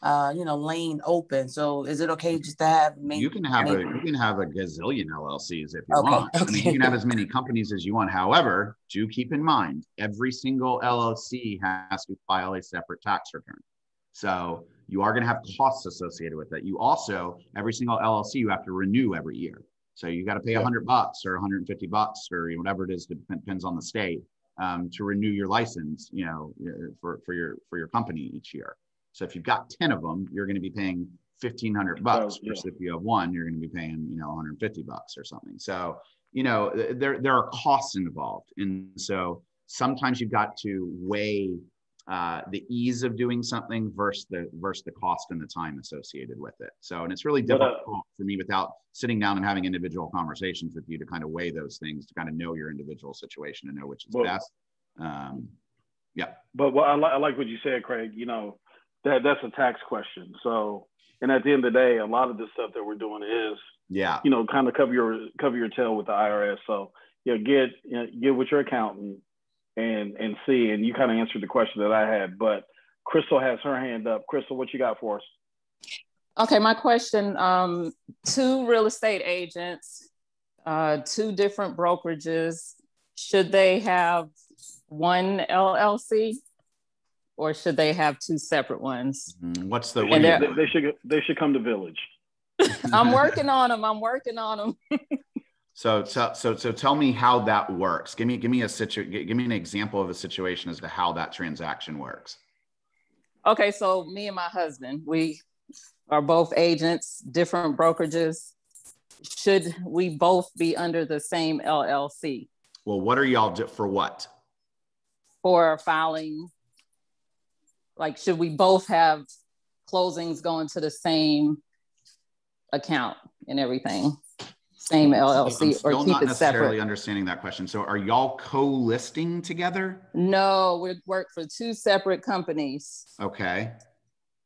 you know, lane open. So is it okay just to have you can have a gazillion LLCs if you want. Okay. I mean, you can have as many companies as you want. However, do keep in mind, every single LLC has to file a separate tax return. So you are going to have costs associated with that. You also, every single LLC, you have to renew every year. So you got to pay $100 or $150 or whatever it is, depends on the state, to renew your license, you know, for your company each year. So if you've got 10 of them, you're going to be paying $1,500. Versus if you have one, you're going to be paying, you know, $150 or something. So, you know, there are costs involved. And so sometimes you've got to weigh the ease of doing something versus the cost and the time associated with it. So, and it's really difficult for me without sitting down and having individual conversations with you to kind of weigh those things, to kind of know your individual situation and know which is best. Yeah. But I like what you said, Craig. You know, that's a tax question. So, and at the end of the day, a lot of the stuff that we're doing is, you know, kind of cover your tail with the IRS. So, you know, get with your accountant and see. And you kind of answered the question that I had. But Crystal has her hand up. Crystal, what you got for us? Okay, my question: 2 real estate agents, 2 different brokerages. Should they have one LLC? Or should they have 2 separate ones? What's the? They should come to Village. I'm working on them. So tell me how that works. Give me an example of a situation as to how that transaction works. Okay, so me and my husband, we are both agents, different brokerages. Should we both be under the same LLC? Well, what are y'all for what? For filing. Like, should we both have closings going to the same account and everything? Same LLC, or keep it separate? I'm not necessarily understanding that question. So are y'all co-listing together? No, we work for 2 separate companies. Okay.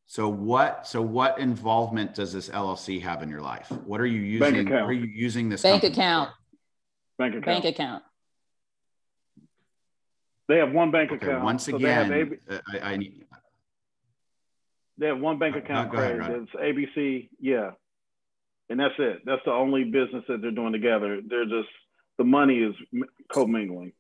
So what involvement does this LLC have in your life? What are you using? Bank account. What are you using this bank account? Bank account. Bank account. They have one bank account. Once again, they have one bank account, Craig. It's ABC, and that's it. That's the only business that they're doing together. They're just, the money is commingling.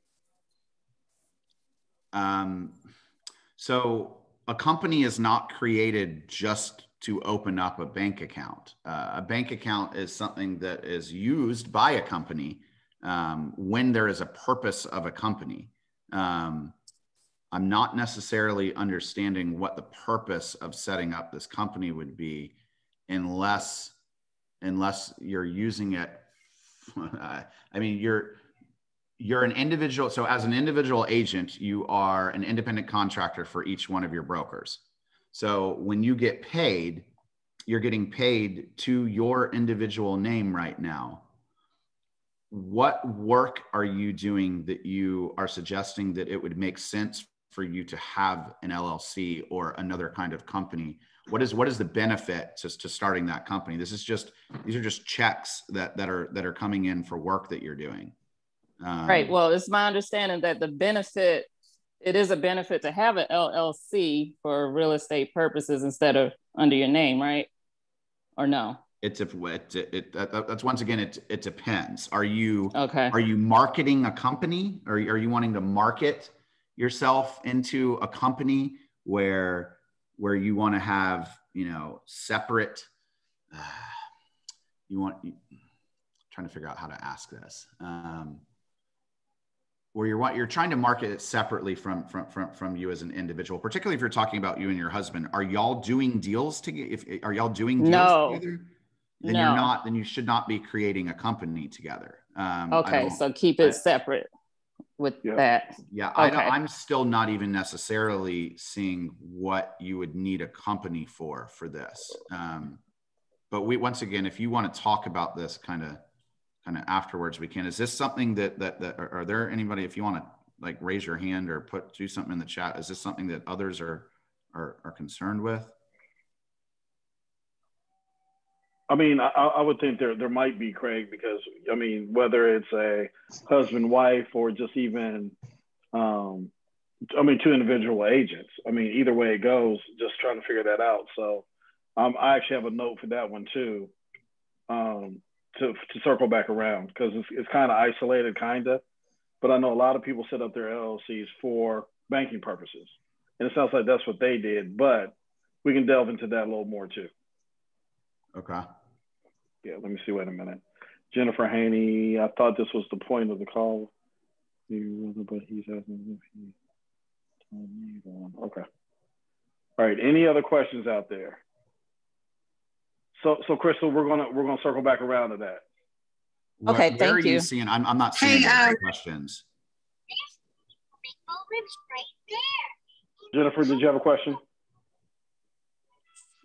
So a company is not created just to open up a bank account. A bank account is something that is used by a company when there is a purpose of a company. I'm not necessarily understanding what the purpose of setting up this company would be unless you're using it. I mean, you're an individual. So as an individual agent, you are an independent contractor for each one of your brokers. So when you get paid, you're getting paid to your individual name right now. What work are you doing that you are suggesting that it would make sense for you to have an LLC or another kind of company? What is the benefit to starting that company? These are just checks that are coming in for work that you're doing. Right. Well, it's my understanding that it is a benefit to have an LLC for real estate purposes instead of under your name, right? Or no? That's once again, it depends. Are you Okay. marketing a company? Are you wanting to market yourself into a company where you want to have, separate, trying to figure out how to ask this. Where you're trying to market it separately from you as an individual, particularly if you're talking about you and your husband. Are y'all doing deals together? Are y'all doing deals together? Then you're not. Then you should not be creating a company together. Okay, so keep it separate with that. Yeah, okay. I'm still not even necessarily seeing what you would need a company for this. But once again, if you want to talk about this kind of afterwards, we can. Is this something that are there anybody, if you want to like raise your hand or do something in the chat, is this something that others are concerned with? I mean, I would think there might be, Craig, because I mean, whether it's a husband, wife, or just even, I mean, two individual agents. I mean, either way it goes, just trying to figure that out. So I actually have a note for that one too. To circle back around, because it's kind of isolated, but I know a lot of people set up their LLCs for banking purposes, and it sounds like that's what they did, but we can delve into that a little more too. Okay. Yeah, let me see, wait a minute. Jennifer Haney, I thought this was the point of the call, but he's asking if he told me one. Okay. All right, any other questions out there? So Crystal, we're gonna circle back around to that. Okay, where thank are you. Seeing? I'm not seeing those questions. Jennifer, did you have a question?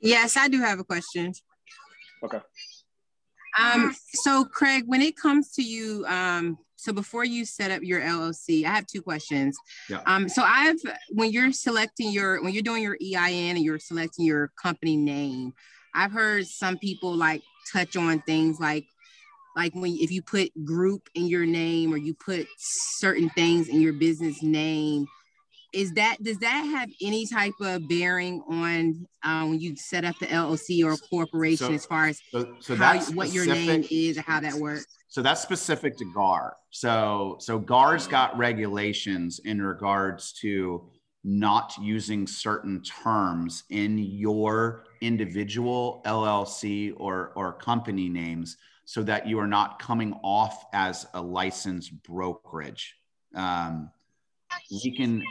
Yes, I do have a question. Okay. So Craig, when it comes to you, so before you set up your LLC, I have two questions. Yeah. So when you're doing your EIN and you're selecting your company name, I've heard some people like touch on things like if you put group in your name or you put certain things in your business name, does that have any type of bearing on when you set up the LLC or a corporation, as far as what your name is and how that works? So that's specific to GAR. So GAR's got regulations in regards to not using certain terms in your individual LLC or company names, so that you are not coming off as a licensed brokerage. We can,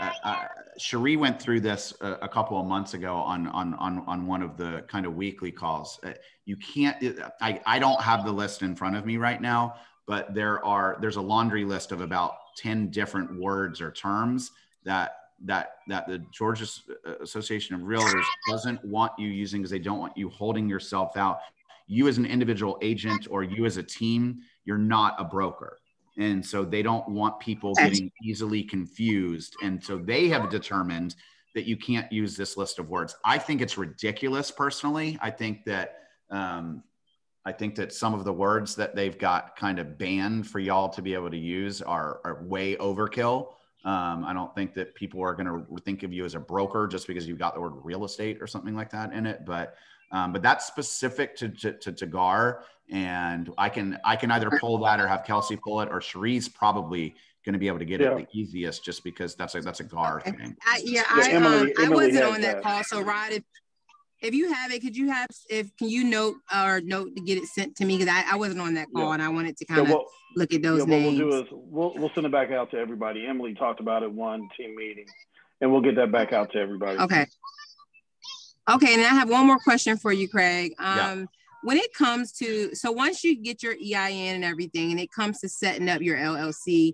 Cherie went through this a couple of months ago on one of the kind of weekly calls. You can't, I don't have the list in front of me right now, but there's a laundry list of about 10 different words or terms that the Georgia Association of Realtors doesn't want you using, because they don't want you holding yourself out. You as an individual agent or you as a team, you're not a broker. And so they don't want people getting easily confused. And so they have determined that you can't use this list of words. I think it's ridiculous personally. I think that some of the words that they've got kind of banned for y'all to be able to use are way overkill. I don't think that people are going to think of you as a broker just because you've got the word real estate or something like that in it. But that's specific to GAR, and I can either pull that or have Kelsey pull it, or Cherie's probably going to be able to get it the easiest, just because that's a GAR thing. Emily I wasn't on that call, so Rod, if you have it, can you note to get it sent to me, because I wasn't on that call and I wanted to kind of look at those names. What we'll do is we'll send it back out to everybody. Emily talked about it one team meeting, and we'll get that back out to everybody. Okay, and I have one more question for you, Craig. When it comes to, so once you get your EIN and everything, and it comes to setting up your LLC,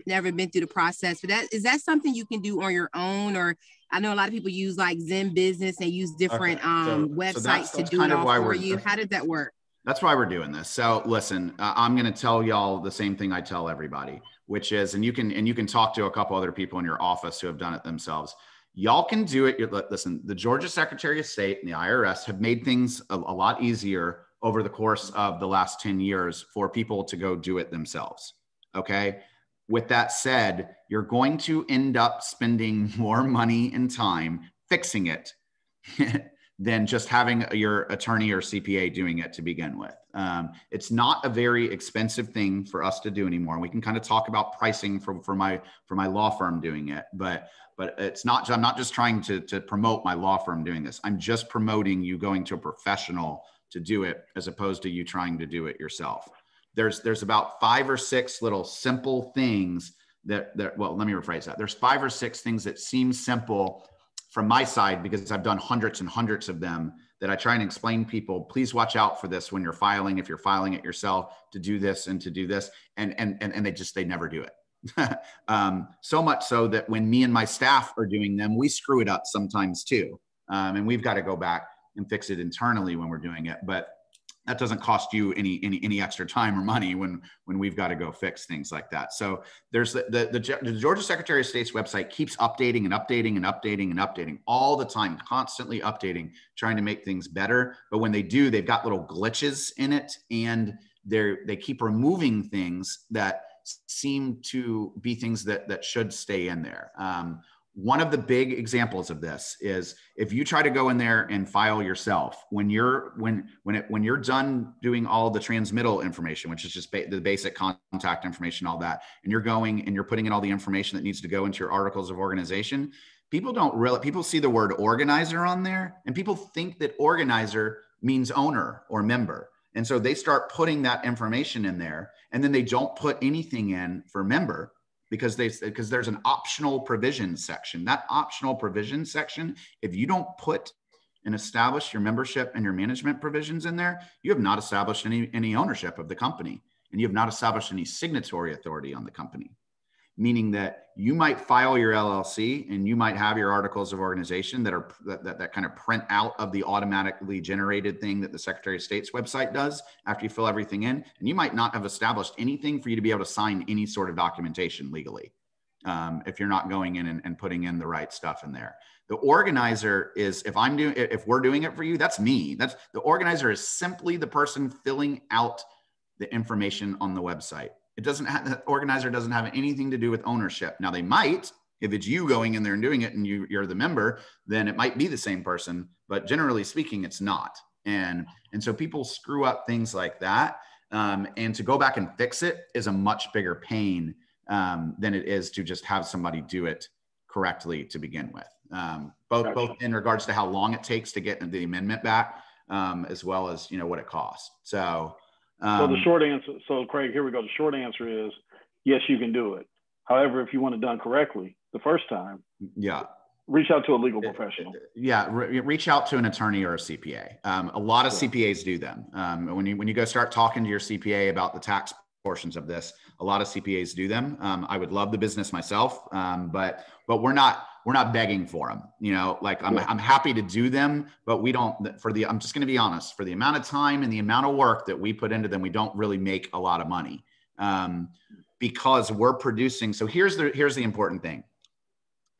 never been through the process, but is that something you can do on your own? Or I know a lot of people use like Zen Business and use different websites to do it all for you. How does that work? That's why we're doing this. So listen, I'm going to tell y'all the same thing I tell everybody, which is, and you can talk to a couple other people in your office who have done it themselves. Y'all can do it. Listen, the Georgia Secretary of State and the IRS have made things a lot easier over the course of the last 10 years for people to go do it themselves. Okay. With that said, you're going to end up spending more money and time fixing it than just having your attorney or CPA doing it to begin with. It's not a very expensive thing for us to do anymore. We can kind of talk about pricing for my law firm doing it, but it's not. I'm not just trying to promote my law firm doing this. I'm just promoting you going to a professional to do it, as opposed to you trying to do it yourself. There's about 5 or 6 little simple things that well, let me rephrase that. There's 5 or 6 things that seem simple from my side, because I've done hundreds and hundreds of them, that I try and explain people, please watch out for this when you're filing, if you're filing it yourself, to do this and to do this. And they never do it. So much so that when me and my staff are doing them, we screw it up sometimes too. And we've got to go back and fix it internally when we're doing it. But that doesn't cost you any extra time or money when we've got to go fix things like that. So there's the Georgia Secretary of State's website keeps updating and updating and updating and updating all the time, constantly updating, trying to make things better. But when they do, they've got little glitches in it, and they keep removing things that seem to be things that should stay in there. One of the big examples of this is if you try to go in there and file yourself, when you're done doing all the transmittal information, which is just the basic contact information, all that, and you're going and you're putting in all the information that needs to go into your articles of organization, people see the word organizer on there, and people think that organizer means owner or member. And so they start putting that information in there, and then they don't put anything in for member, because there's an optional provision section. That optional provision section, if you don't put and establish your membership and your management provisions in there, you have not established any ownership of the company, and you have not established any signatory authority on the company. Meaning that you might file your LLC and you might have your articles of organization that kind of print out of the automatically generated thing that the Secretary of State's website does after you fill everything in. And you might not have established anything for you to be able to sign any sort of documentation legally, if you're not going in and putting in the right stuff in there. The organizer is, if we're doing it for you, that's me. The organizer is simply the person filling out the information on the website. The organizer doesn't have anything to do with ownership. Now they might, if it's you going in there and doing it and you're the member, then it might be the same person, but generally speaking, it's not. And so people screw up things like that. And to go back and fix it is a much bigger pain than it is to just have somebody do it correctly to begin with. Both in regards to how long it takes to get the amendment back, as well as, what it costs. So the short answer, so Craig, here we go. The short answer is yes, you can do it. However, if you want it done correctly the first time, reach out to a legal professional. Reach out to an attorney or a CPA. A lot of CPAs do them. When you go start talking to your CPA about the tax portions of this, a lot of CPAs do them. I would love the business myself, but we're not begging for them. I'm happy to do them, but we don't, I'm just going to be honest, for the amount of time and the amount of work that we put into them, we don't really make a lot of money, because we're producing. So here's the important thing.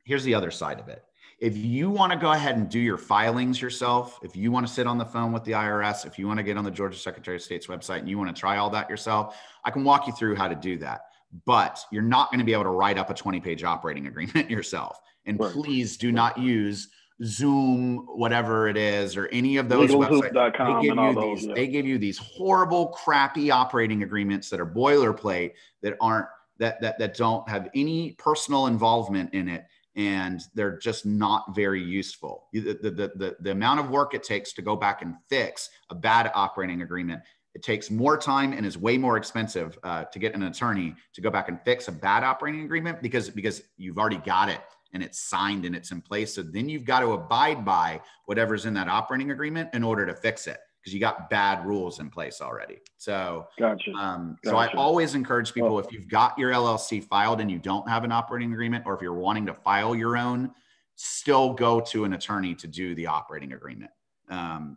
Here's the other side of it. If you want to go ahead and do your filings yourself, if you want to sit on the phone with the IRS, if you want to get on the Georgia Secretary of State's website and you want to try all that yourself, I can walk you through how to do that. But you're not going to be able to write up a 20-page operating agreement yourself. And please do not use Zoom, whatever it is, or any of those websites. They give you these horrible, crappy operating agreements that are boilerplate, that don't have any personal involvement in it. And they're just not very useful. The amount of work it takes to go back and fix a bad operating agreement, it takes more time and is way more expensive to get an attorney to go back and fix a bad operating agreement, because you've already got it and it's signed and it's in place. So then you've got to abide by whatever's in that operating agreement in order to fix it, because you got bad rules in place already. So, so I always encourage people, if you've got your LLC filed and you don't have an operating agreement, or if you're wanting to file your own, still go to an attorney to do the operating agreement.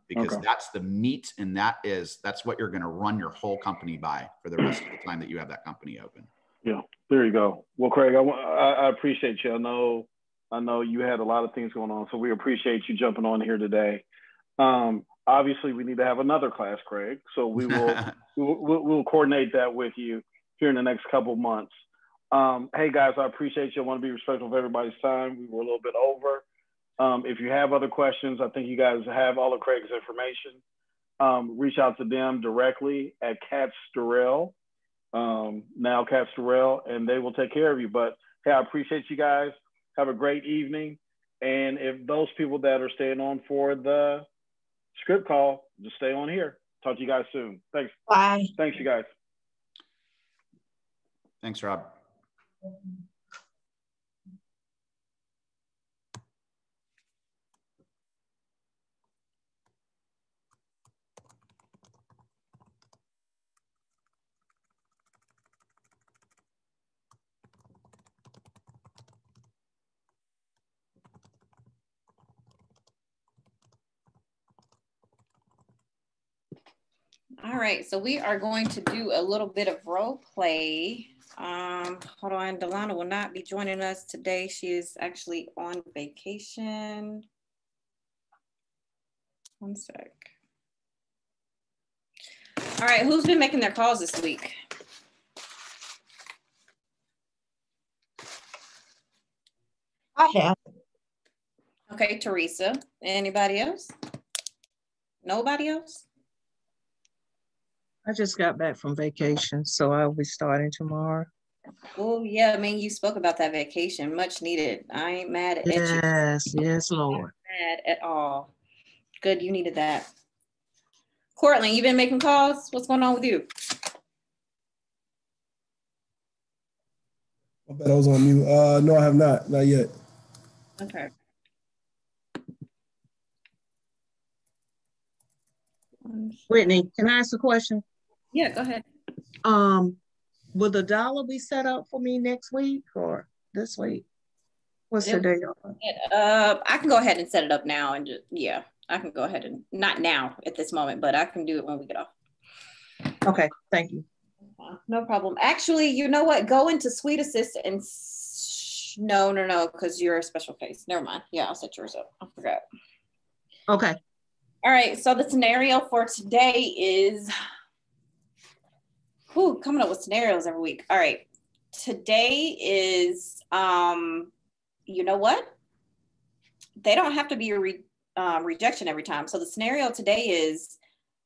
Because that's the meat, and that's what you're going to run your whole company by for the rest of the time that you have that company open. Yeah, there you go. Well, Craig, I appreciate you. I know you had a lot of things going on, so we appreciate you jumping on here today. Obviously, we need to have another class, Craig. So we will we'll coordinate that with you here in the next couple of months. Hey guys, I appreciate you. I want to be respectful of everybody's time. We were a little bit over. If you have other questions, I think you guys have all of Craig's information. Reach out to them directly at Cat Storrell, now Cat Storrell, and they will take care of you. But hey, I appreciate you guys. Have a great evening. And if those people that are staying on for the script call, just stay on here. Talk to you guys soon. Thanks. Bye. Thanks, you guys. Thanks, Rob. All right, so we are going to do a little bit of role play. Hold on, Delana will not be joining us today. She is actually on vacation. One sec. All right, who's been making their calls this week? I have. Okay, Teresa. Anybody else? Nobody else? I just got back from vacation, so I'll be starting tomorrow. Oh, yeah, I mean, you spoke about that vacation, much needed. I ain't mad at you. Yes, Lord. Mad at all. Good, you needed that. Courtland, you been making calls? What's going on with you? I bet I was on mute. No, I have not yet. Okay. Whitney, can I ask a question? Yeah, go ahead. Will the dollar be set up for me next week or this week? What's the day? I can go ahead and set it up now and just, yeah, I can go ahead and not now at this moment, but I can do it when we get off. Okay, thank you. No problem. Actually, you know what? Go into Suite Assist and no, because you're a special case. Never mind. Yeah, I'll set yours up. I forgot. Okay. All right. So the scenario for today is, coming up with scenarios every week. All right. Today is, you know what? They don't have to be a rejection every time. So the scenario today is,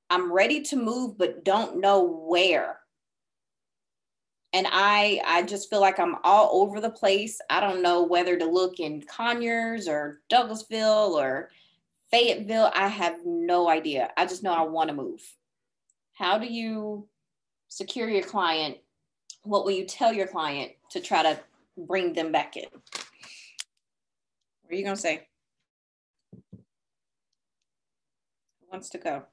I'm ready to move, but don't know where. And I just feel like I'm all over the place. I don't know whether to look in Conyers or Douglasville or Fayetteville. I have no idea. I just know I want to move. How do you secure your client? What will you tell your client to try to bring them back in? What are you going to say? Who wants to go?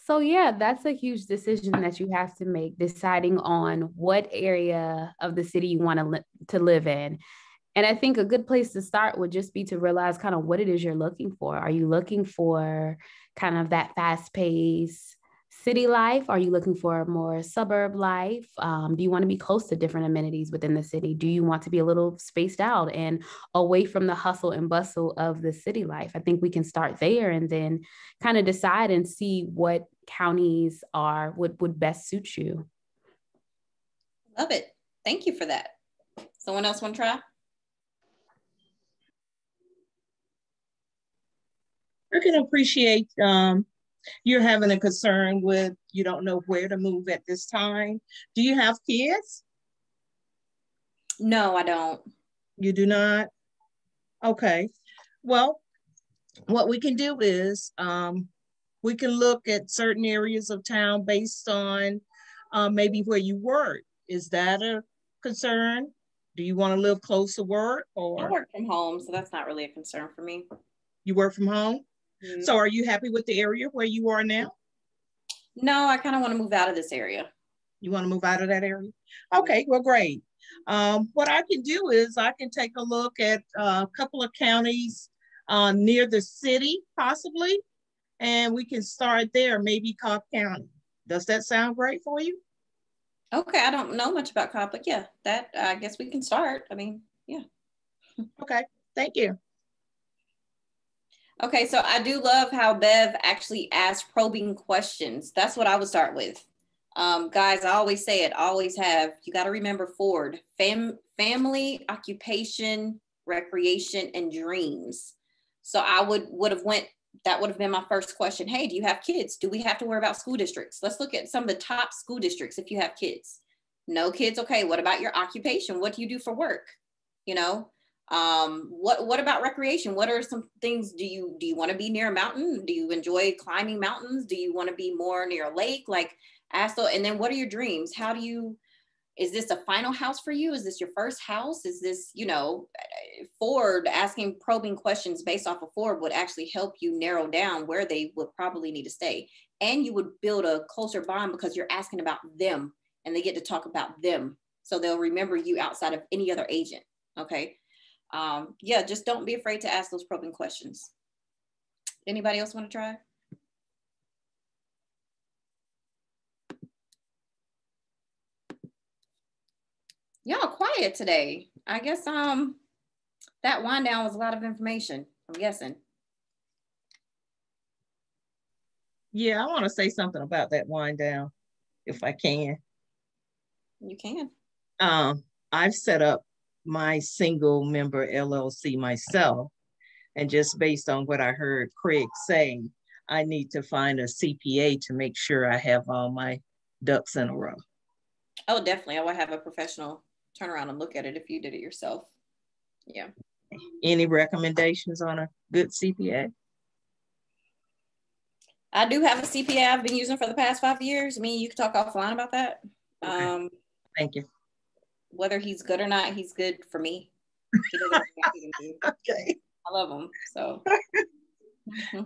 So yeah, that's a huge decision that you have to make, deciding on what area of the city you want to live in. And I think a good place to start would just be to realize kind of what it is you're looking for. Are you looking for kind of that fast-paced city life? Are you looking for a more suburb life? Do you want to be close to different amenities within the city? Do you want to be a little spaced out and away from the hustle and bustle of the city life? I think we can start there and then kind of decide and see what counties would best suit you. Love it. Thank you for that. Someone else want to try? I can appreciate you're having a concern with you don't know where to move at this time. Do you have kids? No, I don't. You do not? Okay. Well, what we can do is we can look at certain areas of town based on maybe where you work. Is that a concern? Do you want to live close to work? Or I work from home, so that's not really a concern for me. You work from home? Mm-hmm. So are you happy with the area where you are now? No, I kind of want to move out of this area. You want to move out of that area? Okay, well, great. What I can do is I can take a look at a couple of counties near the city, possibly, and we can start there, maybe Cobb County. Does that sound great for you? Okay, I don't know much about Cobb, but yeah, that I guess we can start. I mean, yeah. Okay, thank you. Okay, so I do love how Bev actually asked probing questions. That's what I would start with. Guys, I always say it, always have. You got to remember Ford, family, occupation, recreation, and dreams. So I would have went, that would have been my first question. Hey, do you have kids? Do we have to worry about school districts? Let's look at some of the top school districts if you have kids. No kids, okay. What about your occupation? What do you do for work? You know, what about recreation? What are some things? Do you want to be near a mountain? Do you enjoy climbing mountains? Do you want to be more near a lake? Like, ask those. And then what are your dreams? How do you, is this a final house for you? Is this your first house? Is this, you know, Ford, asking probing questions based off of Ford would actually help you narrow down where they would probably need to stay. And you would build a closer bond because you're asking about them and they get to talk about them. So they'll remember you outside of any other agent. Okay. Yeah, just don't be afraid to ask those probing questions. Anybody else want to try? Y'all quiet today. I guess that wind down was a lot of information, I'm guessing. Yeah, I want to say something about that wind down, if I can. You can. I've set up my single member LLC myself, and just based on what I heard Craig say, I need to find a CPA to make sure I have all my ducks in a row. Oh, definitely. I would have a professional turn around and look at it if you did it yourself. Yeah. Any recommendations on a good CPA? I do have a CPA I've been using for the past 5 years. I mean, you can talk offline about that. Okay. Thank you. Whether he's good or not, he's good for me. He does everything he can do. Okay. I love him. So.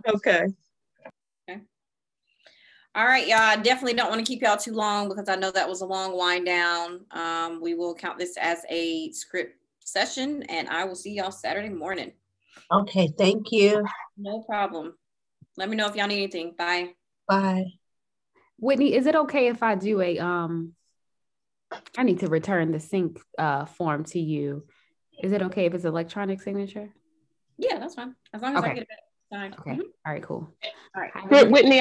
Okay. Okay. All right, y'all. I definitely don't want to keep y'all too long because I know that was a long wind down. We will count this as a script session and I will see y'all Saturday morning. Okay, thank you. No problem. Let me know if y'all need anything. Bye. Bye. Whitney, is it okay if I do a, I need to return the sync form to you. Is it okay if it's electronic signature? Yeah, that's fine. As long as I get it signed. Okay. All right, cool. All right. Whitney,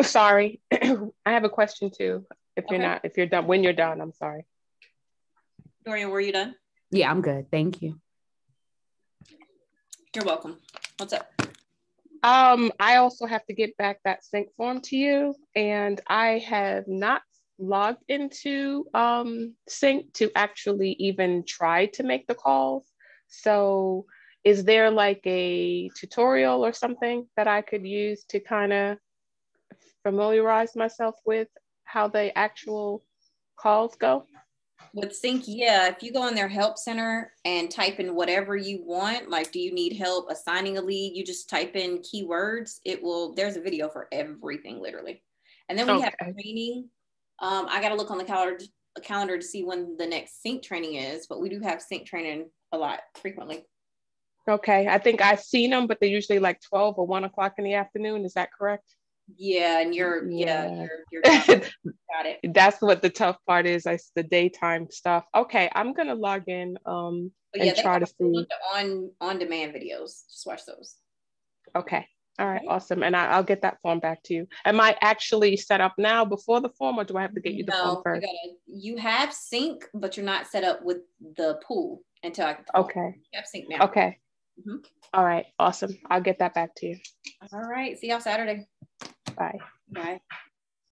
sorry. I have a question too. If you're done, when you're done, I'm sorry. Dorian, were you done? Yeah, I'm good. Thank you. You're welcome. What's up? I also have to get back that sync form to you, and I have not logged into sync to actually even try to make the calls. So is there like a tutorial or something that I could use to kind of familiarize myself with how the actual calls go? With Sync, yeah, if you go in their help center and type in whatever you want, like, do you need help assigning a lead? You just type in keywords. It will, there's a video for everything, literally. And then we have training. I got to look on the calendar to see when the next Sync training is, but we do have Sync training a lot, frequently. Okay, I think I've seen them, but they're usually like 12 or 1 o'clock in the afternoon. Is that correct? Yeah, and you're got it. That's what the tough part is. The daytime stuff. Okay, I'm gonna log in and try to see on demand videos. Just watch those. Okay. All right. Awesome. And I'll get that form back to you. Am I actually set up now before the form, or do I have to get you the form first? You have Sync, but you're not set up with the pool until I can. Okay. You have Sync now. Okay. Mm-hmm. All right. Awesome. I'll get that back to you. All right. See y'all Saturday. Bye. Bye.